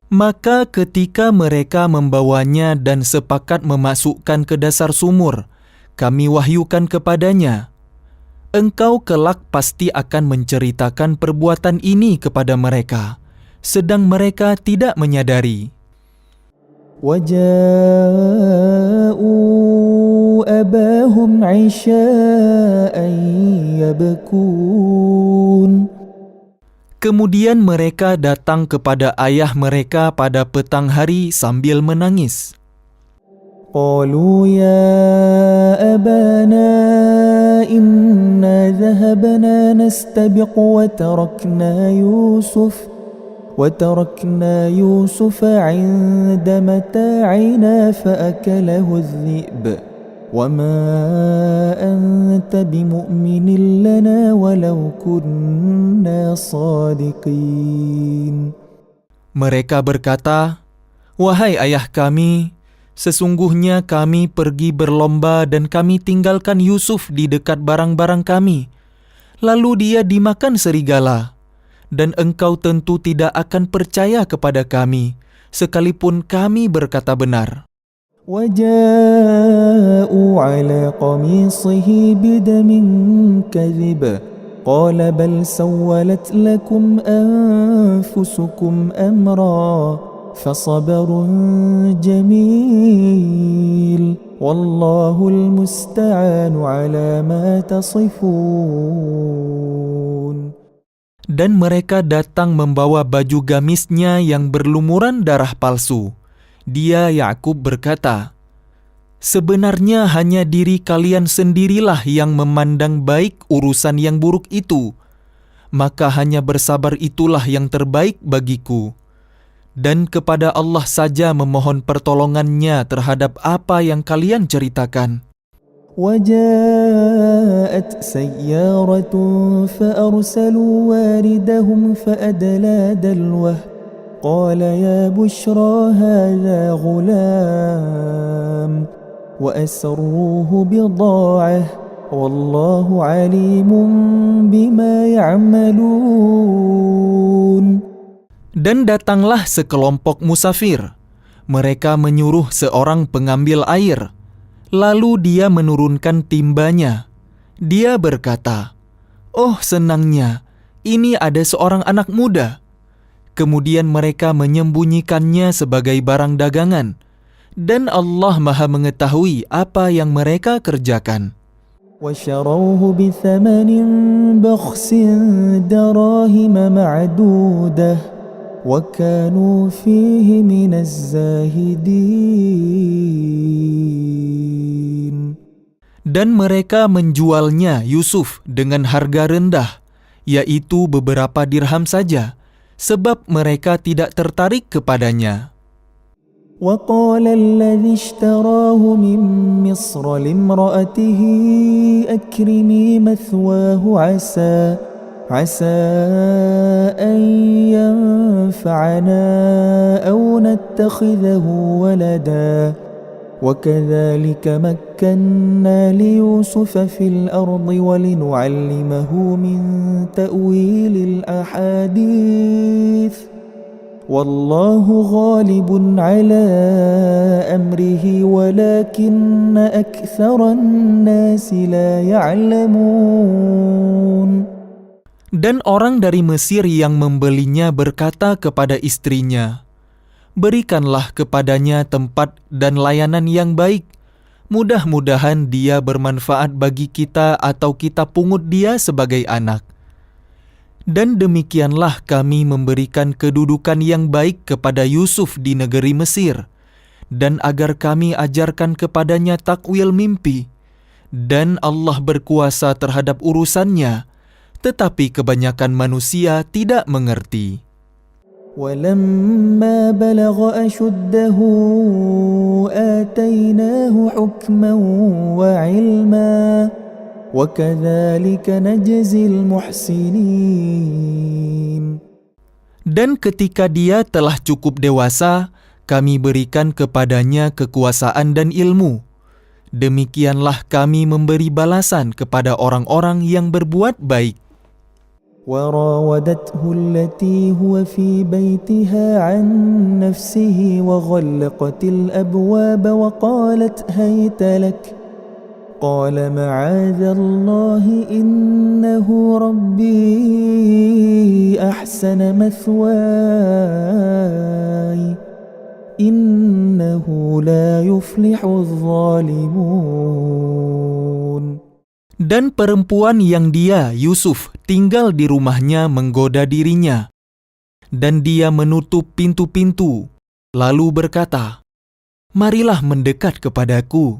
Maka ketika mereka membawanya dan sepakat memasukkan ke dasar sumur, kami wahyukan kepadanya, engkau kelak pasti akan menceritakan perbuatan ini kepada mereka, sedang mereka tidak menyadari. وَجَاءُوا أَبَاهُمْ عِشَاءً يَبْكُونَ. Kemudian mereka datang kepada ayah mereka pada petang hari sambil menangis. قالوا يا أبانا إنا ذهبنا نستبق وتركنا يوسف عند متاعنا فأكله الذئب وما أنت بمؤمن لنا ولو كنا صادقين. Mereka berkata, wahai ayah kami, sesungguhnya kami pergi berlomba dan kami tinggalkan Yusuf di dekat barang-barang kami. Lalu dia dimakan serigala. Dan engkau tentu tidak akan percaya kepada kami, sekalipun kami berkata benar. وَجَاءُوا عَلَى قَمِيصِهِ بِدَمٍ كَذِبٍ قَالَ بَلْ سَوَّلَتْ لَكُمْ أَنفُسُكُمْ أَمْرًا فصبر جميل والله المستعان على ما تصفون. Dan mereka datang membawa baju gamisnya yang berlumuran darah palsu. Dia Yakub berkata, sebenarnya hanya diri kalian sendirilah yang memandang baik urusan yang buruk itu. Maka hanya bersabar itulah yang terbaik bagiku. Dan kepada Allah saja memohon pertolongannya terhadap apa yang kalian ceritakan. وَجَاءَتْ سَيَّارَةٌ فَأَرْسَلُوا وَارِدَهُمْ فَأَدْلَى دَلْوَهُ قَالَ يَا بُشْرَى هَذَا غُلَامٌ وَأَسَرُّوهُ بِضَاعَةً وَاللَّهُ عَلِيمٌ بِمَا يَعْمَلُونَ. Dan datanglah sekelompok musafir. Mereka menyuruh seorang pengambil air. Lalu dia menurunkan timbanya. Dia berkata, oh senangnya, ini ada seorang anak muda. Kemudian mereka menyembunyikannya sebagai barang dagangan. Dan Allah Maha mengetahui apa yang mereka kerjakan. وَشَرَوْهُ بِثَمَنٍ بَخْسٍ دَرَاهِمَ مَعْدُودَةٍ وَكَانُوا فِيهِ مِنَ الزَّاهِدِينَ. Dan mereka menjualnya Yusuf dengan harga rendah, yaitu beberapa dirham saja, sebab mereka tidak tertarik kepadanya. وَقَالَ الَّذِي اشْتَرَاهُ مِنْ مِصْرَ لِامْرَأَتِهِ أَكْرِمِي مَثْوَاهُ عسى أن ينفعنا أو نتخذه ولدا وكذلك مكنا ليوسف في الأرض ولنعلمه من تأويل الأحاديث والله غالب على أمره ولكن أكثر الناس لا يعلمون. Dan orang dari Mesir yang membelinya berkata kepada istrinya, berikanlah kepadanya tempat dan layanan yang baik. Mudah-mudahan dia bermanfaat bagi kita atau kita pungut dia sebagai anak. Dan demikianlah kami memberikan kedudukan yang baik kepada Yusuf di negeri Mesir, dan agar kami ajarkan kepadanya takwil mimpi. Dan Allah berkuasa terhadap urusannya, tetapi kebanyakan manusia tidak mengerti. ولما بلغ أشده آتيناه حكما وعلما وكذلك نجزي المحسنين. Dan ketika dia telah cukup dewasa, kami berikan kepadanya kekuasaan dan ilmu. Demikianlah kami memberi balasan kepada orang-orang yang berbuat baik. وراودته التي هو في بيتها عن نفسه وغلقت الأبواب وقالت هيت لك قال معاذ الله إنه ربي أحسن مثواي إنه لا يفلح الظالمون. Dan perempuan yang dia, Yusuf, tinggal di rumahnya menggoda dirinya. Dan dia menutup pintu-pintu, lalu berkata, "Marilah mendekat kepadaku."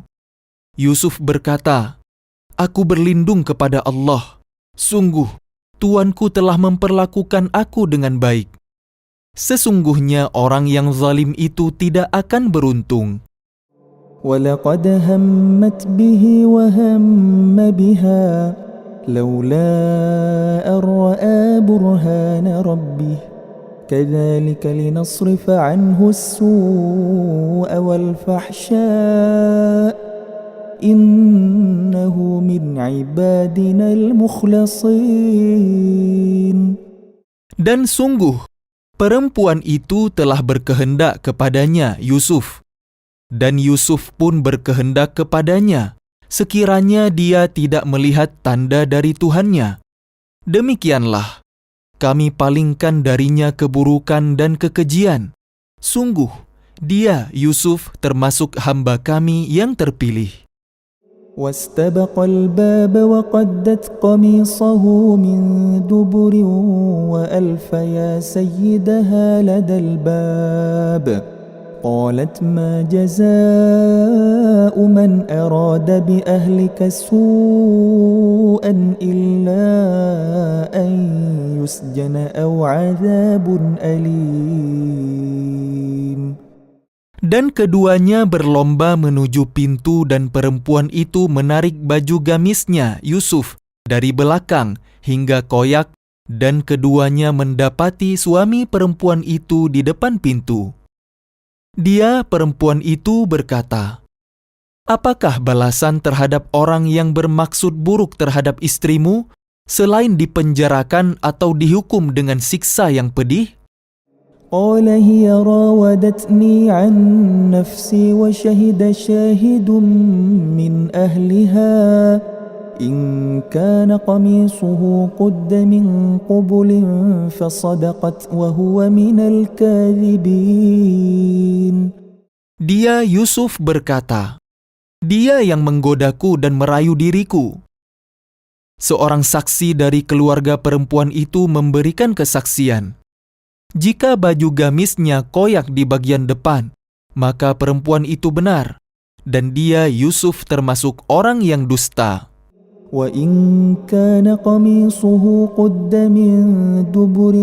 Yusuf berkata, "Aku berlindung kepada Allah. Sungguh, Tuanku telah memperlakukan aku dengan baik. Sesungguhnya orang yang zalim itu tidak akan beruntung." ولقد همت به وهم بها لولا أن رأى برهان ربه كذلك لنصرف عنه السوء والفحشاء إنه من عبادنا المخلصين. Dan sungguh, perempuan itu telah berkehendak kepadanya, Yusuf. Dan Yusuf pun berkehendak kepadanya, sekiranya dia tidak melihat tanda dari Tuhannya. Demikianlah, kami palingkan darinya keburukan dan kekejian. Sungguh, dia, Yusuf, termasuk hamba kami yang terpilih. واستبق الباب وقدت قميصه من دبر وألف يا سيدها لدى الباب قالت ما جزاء من أراد بأهلك سوءا إلا أن يسجن أو عذاب أليم. Dan keduanya berlomba menuju pintu dan perempuan itu menarik baju gamisnya Yusuf dari belakang hingga koyak dan keduanya mendapati suami perempuan itu di depan pintu. Dia, perempuan itu, berkata, "Apakah balasan terhadap orang yang bermaksud buruk terhadap istrimu selain dipenjarakan atau dihukum dengan siksa yang pedih?" قال هي راودتني عن نفسي وشهد شاهد من أهلها إن كان قميصه قد من قبل فصدقت وهو من الكاذبين. Dia, Yusuf, berkata, "Dia yang menggodaku dan merayu diriku." Seorang saksi dari keluarga perempuan itu memberikan kesaksian. Jika baju gamisnya koyak di bagian depan, maka perempuan itu benar, dan dia, Yusuf, termasuk orang yang dusta. وَإِنْ كَانَ قَمِيصُهُ قُدَّ مِنْ دُبُرٍ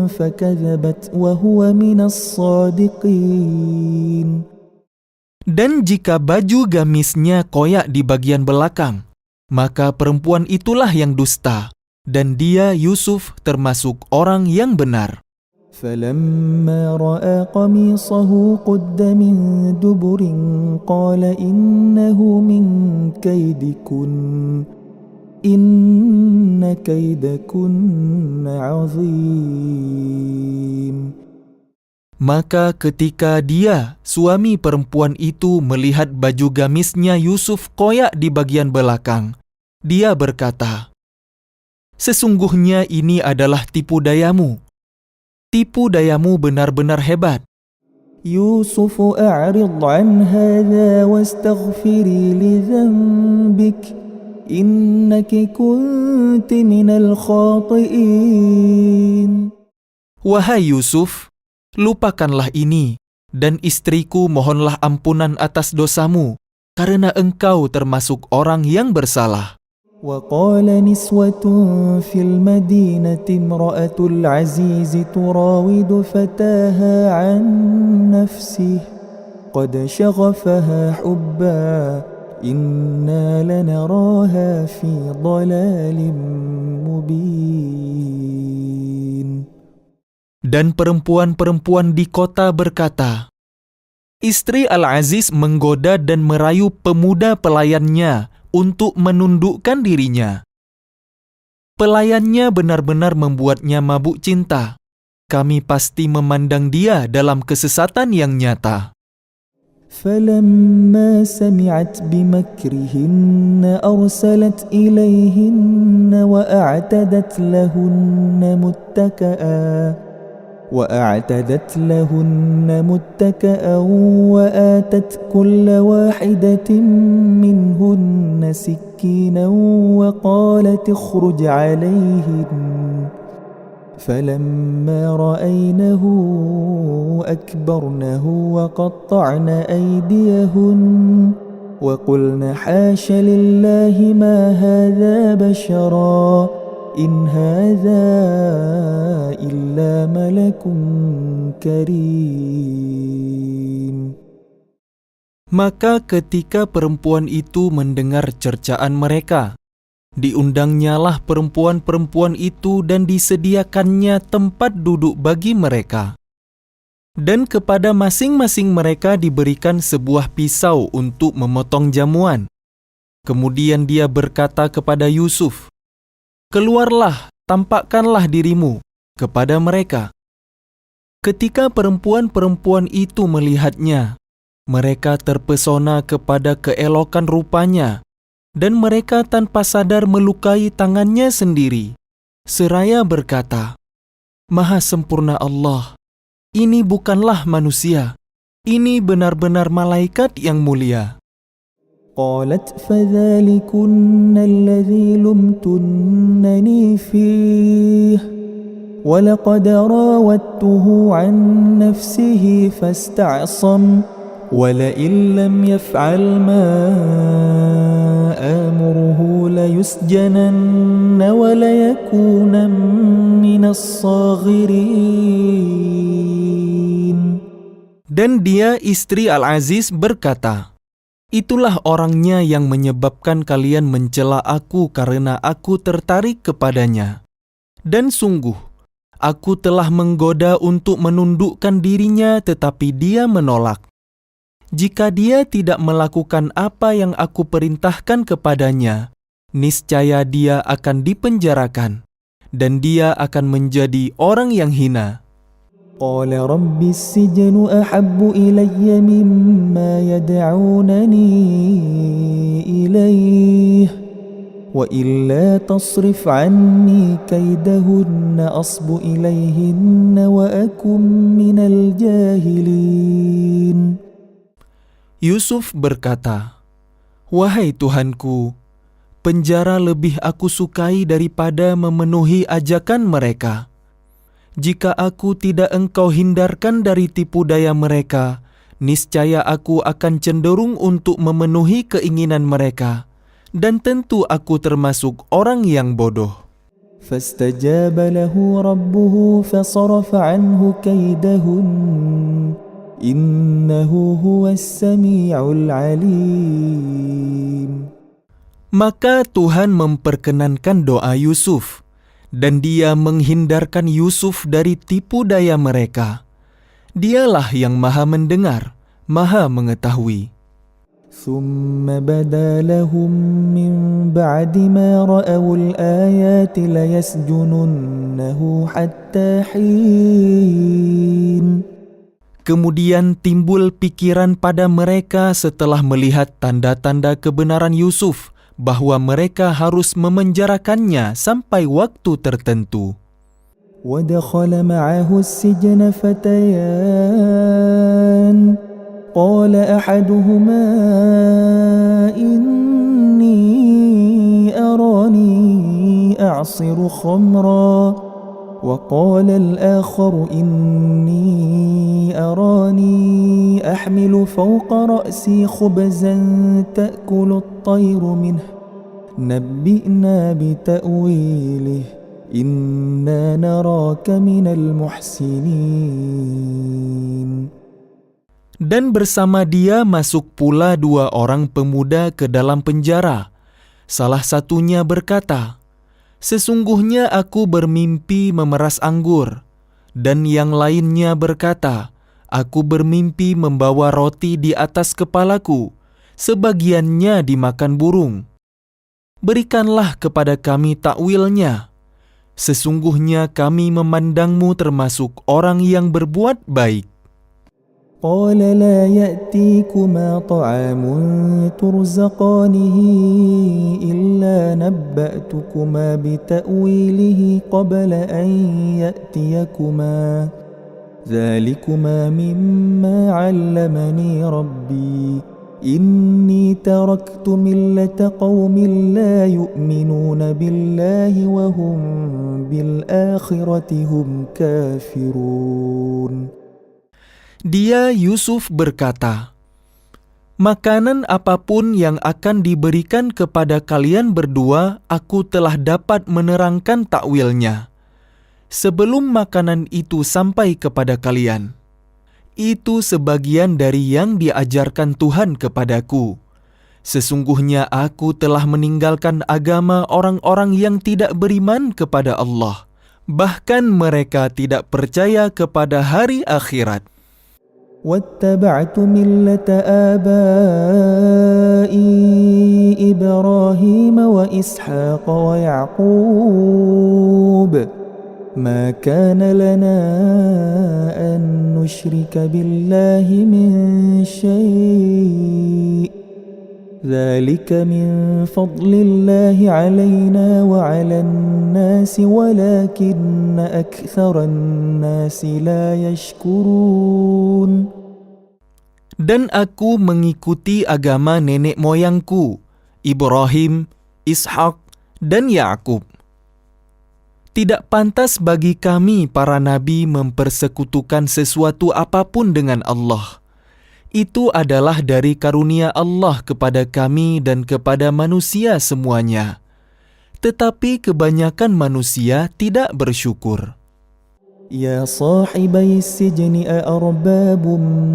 فَكَذَبَتْ وَهُوَ مِنَ الصَّادِقِينَ. Dan jika baju gamisnya koyak di bagian belakang, maka perempuan itulah yang dusta, dan dia, Yusuf, termasuk orang yang benar. فَلَمَّا رَأَى قَمِيصَهُ قُدَّ مِنْ دُبُرٍ قَالَ إِنَّهُ مِنْ كَيْدِكُنَّ إِنَّ كَيْدَكُنَّ عَظِيمٌ. Maka ketika dia, suami perempuan itu, melihat baju gamisnya Yusuf koyak di bagian belakang, dia berkata, "Sesungguhnya ini adalah tipu dayamu. Tipu dayamu benar-benar hebat." يوسف أعرض عن هذا واستغفري لذنبك إنك كنت من الخاطئين. Wahai Yusuf, lupakanlah ini, dan istriku mohonlah ampunan atas dosamu, karena engkau termasuk orang yang bersalah. وقال نسوة في المدينة امرأة العزيز تراود فتاها عن نفسه قد شغفها حبا إنا لنراها في ضلال مبين. Dan perempuan-perempuan di kota berkata, istri Al-Aziz menggoda dan merayu pemuda pelayannya untuk menundukkan dirinya. Pelayannya benar-benar membuatnya mabuk cinta. Kami pasti memandang dia dalam kesesatan yang nyata. فلما سمعت بمكرهن أرسلت إليهن وأعتدت لهن متكأ وآتت كل واحدة منهن سكينا وقالت اخرج عليهن فلما رأينه أكبرنه وقطعن أيديهن وقلن حاش لله ما هذا بشرا إن هذا إلا ملك كريم. Maka ketika perempuan itu mendengar cercaan mereka, diundangnyalah perempuan-perempuan itu dan disediakannya tempat duduk bagi mereka. Dan kepada masing-masing mereka diberikan sebuah pisau untuk memotong jamuan. Kemudian dia berkata kepada Yusuf, keluarlah, tampakkanlah dirimu kepada mereka. Ketika perempuan-perempuan itu melihatnya, mereka terpesona kepada keelokan rupanya, dan mereka tanpa sadar melukai tangannya sendiri, seraya berkata, Maha sempurna Allah, ini bukanlah manusia, ini benar-benar malaikat yang mulia. قالت فذلكن الذي لمتنني فيه ولقد راودته عن نفسه فاستعصم ولئن لم يفعل ما آمره ليسجنن وليكون من الصاغرين. Dan dia istri Al-Aziz berkata, itulah orangnya yang menyebabkan kalian mencela aku karena aku tertarik kepadanya. Dan sungguh, aku telah menggoda untuk menundukkan dirinya tetapi dia menolak. Jika dia tidak melakukan apa yang aku perintahkan kepadanya, niscaya dia akan dipenjarakan, dan dia akan menjadi orang yang hina. قال رب السجن أحب إلي مما يدعونني إليه وإلا تصرف عني كيدهن أصب إليهن وأكن من الجاهلين. Yusuf berkata, wahai Tuhanku, penjara lebih aku sukai daripada memenuhi ajakan mereka. Jika aku tidak engkau hindarkan dari tipu daya mereka, niscaya aku akan cenderung untuk memenuhi keinginan mereka, dan tentu aku termasuk orang yang bodoh. فاستجاب له ربه فصرف عنه كيدهن إنه هو السميع العليم. Maka Tuhan memperkenankan doa Yusuf, dan dia menghindarkan Yusuf dari tipu daya mereka. Dialah yang maha mendengar, maha mengetahui. ثم بدا لهم من بعد ما رأوا الآيات ليسجننه حتى حين. Kemudian timbul pikiran pada mereka setelah melihat tanda-tanda kebenaran Yusuf, bahwa mereka harus memenjarakannya sampai waktu tertentu. ودخل معه السجن فتيان قال أحدهما إني أراني أعصر خمرا وقال الآخر إني أراني أحمل فوق رأسي خبزا تأكل الطير منه نبئنا بتأويله إنا نراك من المحسنين. Dan bersama dia masuk pula 2 orang pemuda ke dalam penjara. Salah satunya berkata, "Sesungguhnya aku bermimpi memeras anggur." Dan yang lainnya berkata, "Aku bermimpi membawa roti di atas kepalaku, sebagiannya dimakan burung. Berikanlah kepada kami takwilnya. Sesungguhnya kami memandangmu termasuk orang yang berbuat baik." قال لا يأتيكما طعام ترزقانه إلا نبأتكما بتأويله قبل أن يأتيكما ذلكما مما علمني ربي إني تركت ملة قوم لا يؤمنون بالله وهم بالآخرة هم كافرون. Dia Yusuf berkata, "Makanan apapun yang akan diberikan kepada kalian berdua, aku telah dapat menerangkan takwilnya sebelum makanan itu sampai kepada kalian. Itu sebagian dari yang diajarkan Tuhan kepadaku. Sesungguhnya aku telah meninggalkan agama orang-orang yang tidak beriman kepada Allah. Bahkan mereka tidak percaya kepada hari akhirat. واتبعت ملة آبائي إبراهيم وإسحاق ويعقوب ما كان لنا أن نشرك بالله من شيء ذلك من فضل الله علينا وعلى الناس ولكن أكثر الناس لا يشكرون. Dan aku mengikuti agama nenek moyangku, Ibrahim, Ishak, dan Yakub. Tidak pantas bagi kami para nabi mempersekutukan sesuatu apapun dengan Allah. Itu adalah dari karunia Allah kepada kami dan kepada manusia semuanya. Tetapi kebanyakan manusia tidak bersyukur. يا صاحبي السجن أأرباب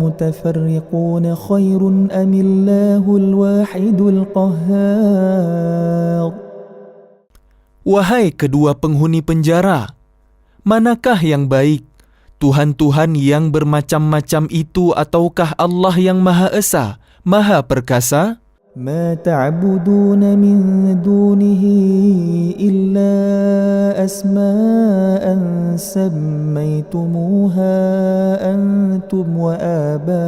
متفرقون خير أم الله الواحد القهار. Wahai kedua penghuni penjara, manakah yang baik, Tuhan-Tuhan yang bermacam-macam itu ataukah Allah yang Maha Esa, Maha Perkasa? ما تعبدون من دونه إلا أسماء سميتموها أنتم وآباؤكم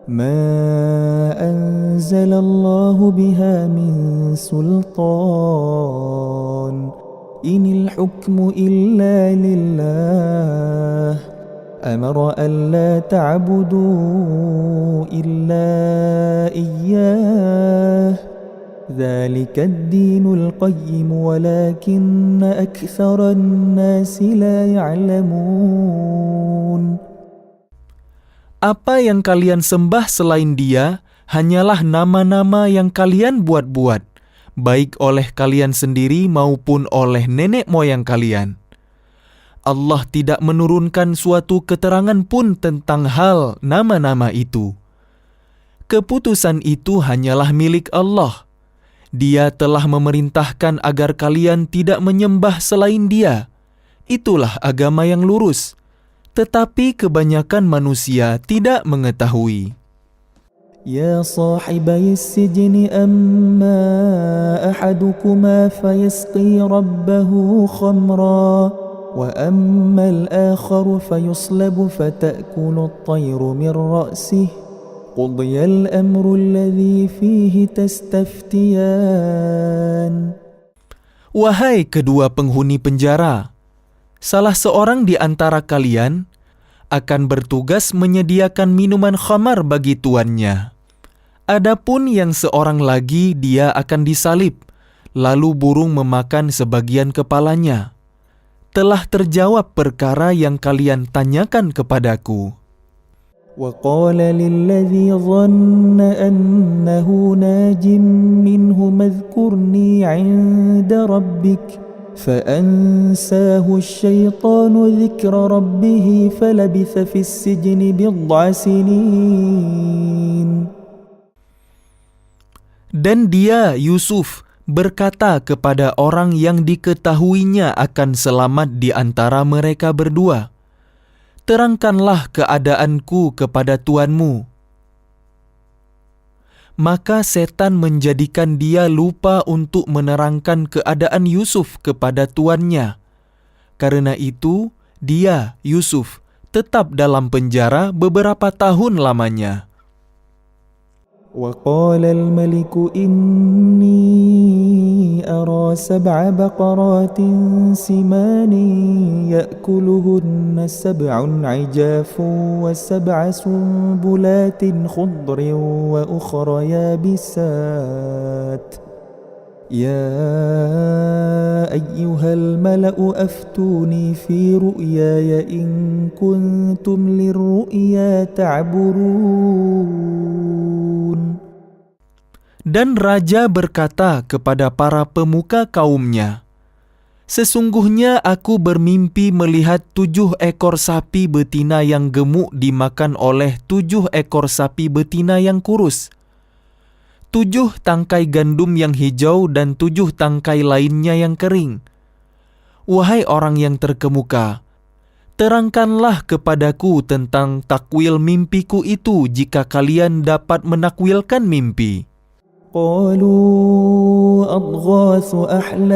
ما أنزل الله بها من سلطان إن الحكم إلا لله أمر ألا تعبدوا إلا إياه ذلك الدين القيم ولكن أكثر الناس لا يعلمون. Apa yang kalian sembah selain Dia hanyalah nama-nama yang kalian buat-buat, baik oleh kalian sendiri maupun oleh nenek moyang kalian. Allah tidak menurunkan suatu keterangan pun tentang hal nama-nama itu. Keputusan itu hanyalah milik Allah. Dia telah memerintahkan agar kalian tidak menyembah selain Dia. Itulah agama yang lurus. Tetapi kebanyakan manusia tidak mengetahui. يا صاحبي السجن أما أحدكما فيسقي ربه خمرا وأما الآخر فيصلب فتأكل الطير من رأسه قضي الأمر الذي فيه تستفتيان. Wahai kedua penghuni penjara, salah seorang di antara kalian akan bertugas menyediakan minuman khamar bagi tuannya. Adapun yang seorang lagi, dia akan disalib, lalu burung memakan sebagian kepalanya. Telah terjawab perkara yang kalian tanyakan kepadaku. وقال للذي ظن أنه ناج منه اذكرني عند ربك فأنساه الشيطان ذكر ربه فلبث في السجن بضع سنين. Dan dia, Yusuf, berkata kepada orang yang diketahuinya akan selamat di antara mereka berdua, "Terangkanlah keadaanku kepada tuanmu." Maka setan menjadikan dia lupa untuk menerangkan keadaan Yusuf kepada tuannya. Karena itu, dia, Yusuf, tetap dalam penjara beberapa tahun lamanya. وقال الملك إني أرى 7 بقرات سمان يأكلهن 7 عجاف و7 سنبلات خضر وأخر يابسات يا أيها الملأ أفتوني في رؤياي إن كنتم للرؤيا تعبرون. Dan raja berkata kepada para pemuka kaumnya, "Sesungguhnya aku bermimpi melihat 7 ekor sapi betina yang gemuk dimakan oleh 7 ekor sapi betina yang kurus. 7 tangkai gandum yang hijau dan 7 tangkai lainnya yang kering. Wahai orang yang terkemuka, terangkanlah kepadaku tentang takwil mimpiku itu jika kalian dapat menakwilkan mimpi." قالوا أضغاث أحلام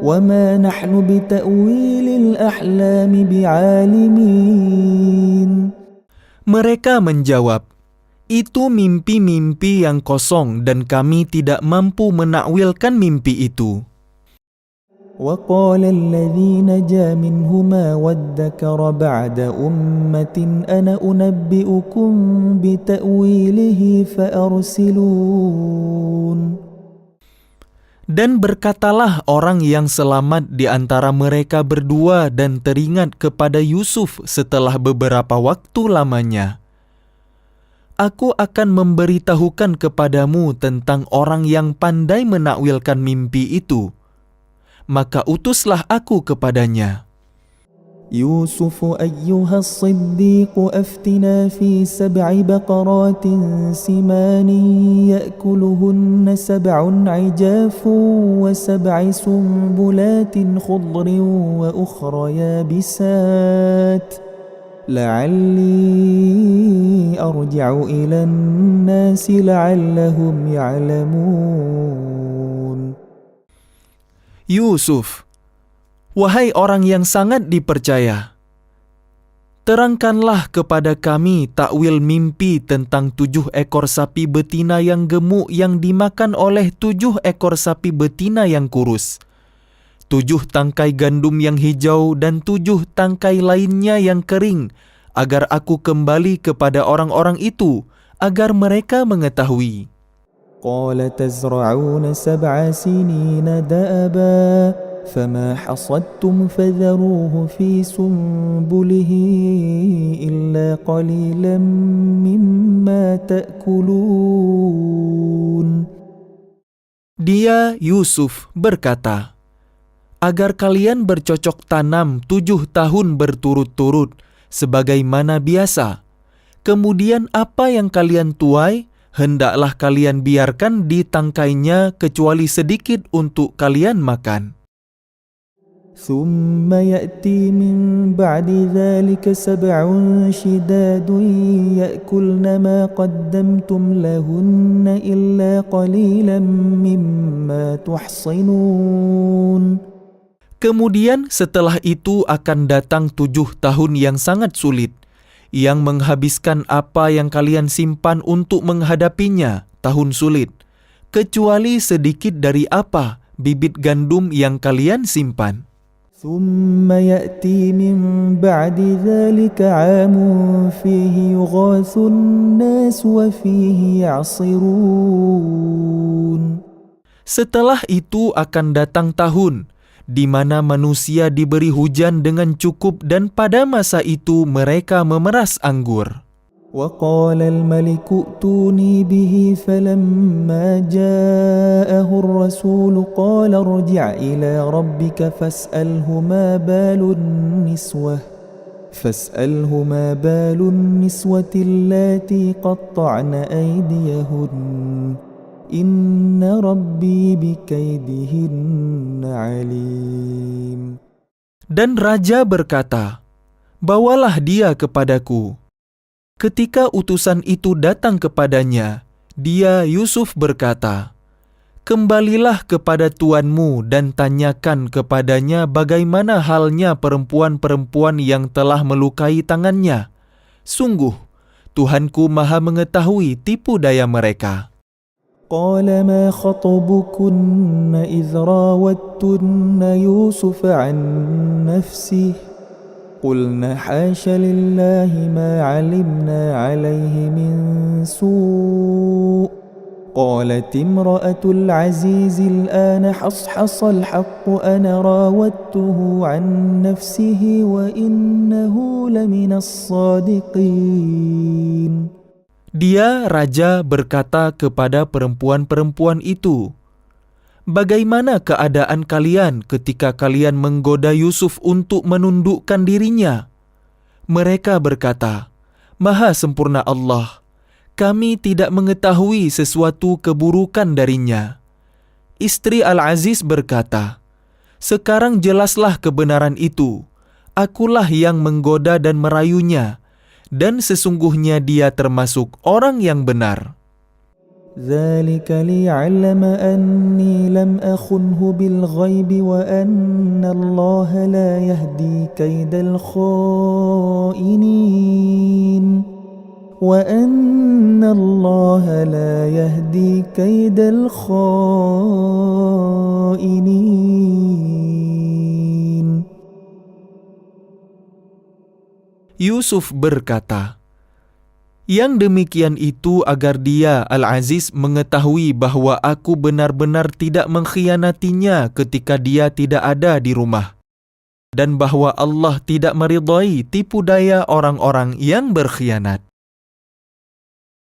وما نحن بتأويل الأحلام بعالمين. Mereka menjawab, "Itu mimpi-mimpi yang kosong dan kami tidak mampu menakwilkan mimpi itu." وقال الذي نجا منهما وادكر بعد أمة أنا أنبئكم بتأويله فأرسلون. Dan berkatalah orang yang selamat di antara mereka berdua dan teringat kepada Yusuf setelah beberapa waktu lamanya, "Aku akan memberitahukan kepadamu tentang orang yang pandai menakwilkan mimpi itu." Maka utuslah aku kepadanya. يوسف أيها الصديق أفتنا في 7 بقرات سمان يأكلهن 7 عجاف و7 سنبلات خضر وأخر يابسات لعلي أرجع إلى الناس لعلهم يعلمون. Yusuf, wahai orang yang sangat dipercaya, terangkanlah kepada kami takwil mimpi tentang 7 ekor sapi betina yang gemuk yang dimakan oleh 7 ekor sapi betina yang kurus, 7 tangkai gandum yang hijau dan 7 tangkai lainnya yang kering, agar aku kembali kepada orang-orang itu, agar mereka mengetahui. قال تزرعون 7 سنين دأبا فما حصدتم فذروه في سنبله إلا قليلا مما تأكلون. Dia, Yusuf, berkata, "Agar kalian bercocok tanam 7 tahun berturut-turut, sebagaimana biasa. Kemudian apa yang kalian tuai, hendaklah kalian biarkan di tangkainya kecuali sedikit untuk kalian makan. ثم يأتي من بعد ذلك 7 شداد يأكلن ما قدمتم لهن إلا قليلا مما تحصنون. Kemudian setelah itu akan datang 7 tahun yang sangat sulit, yang menghabiskan apa yang kalian simpan untuk menghadapinya, tahun sulit, kecuali sedikit dari apa bibit gandum yang kalian simpan. ثم يأتي من بعد ذلك عام فيه يغاث الناس وفيه يعصرون. Setelah itu akan datang tahun, di mana manusia diberi hujan dengan cukup dan pada masa itu mereka memeras anggur. وقال الملك ائتوني به فلما جاءه الرسول قال ارجع إلى ربك فاسأله ما بال النسوة اللاتي قطعن أيديهن إن ربي بكيدهن عليم. Dan raja berkata, "Bawalah dia kepadaku." Ketika utusan itu datang kepadanya, dia Yusuf berkata, "Kembalilah kepada tuanmu dan tanyakan kepadanya bagaimana halnya perempuan-perempuan yang telah melukai tangannya. Sungguh, Tuhanku Maha mengetahui tipu daya mereka." قال ما خطبكن إذ راوتن يوسف عن نفسه قلنا حاش لله ما علمنا عليه من سوء قالت امرأة العزيز الآن حصحص الحق أنا راودته عن نفسه وإنه لمن الصادقين. Dia, raja, berkata kepada perempuan-perempuan itu, "Bagaimana keadaan kalian ketika kalian menggoda Yusuf untuk menundukkan dirinya?" Mereka berkata, "Maha sempurna Allah, kami tidak mengetahui sesuatu keburukan darinya." Istri Al-Aziz berkata, "Sekarang jelaslah kebenaran itu. Akulah yang menggoda dan merayunya, dan sesungguhnya dia termasuk orang yang benar." ذلك ليعلم أني لم أخنه بالغيب وأن الله لا يهدي كيد الخائنين وأن الله لا يهدي كيد الخائنين. Yusuf berkata, "Yang demikian itu agar dia, Al-Aziz, mengetahui bahwa aku benar-benar tidak mengkhianatinya ketika dia tidak ada di rumah, dan bahwa Allah tidak meridhai tipu daya orang-orang yang berkhianat."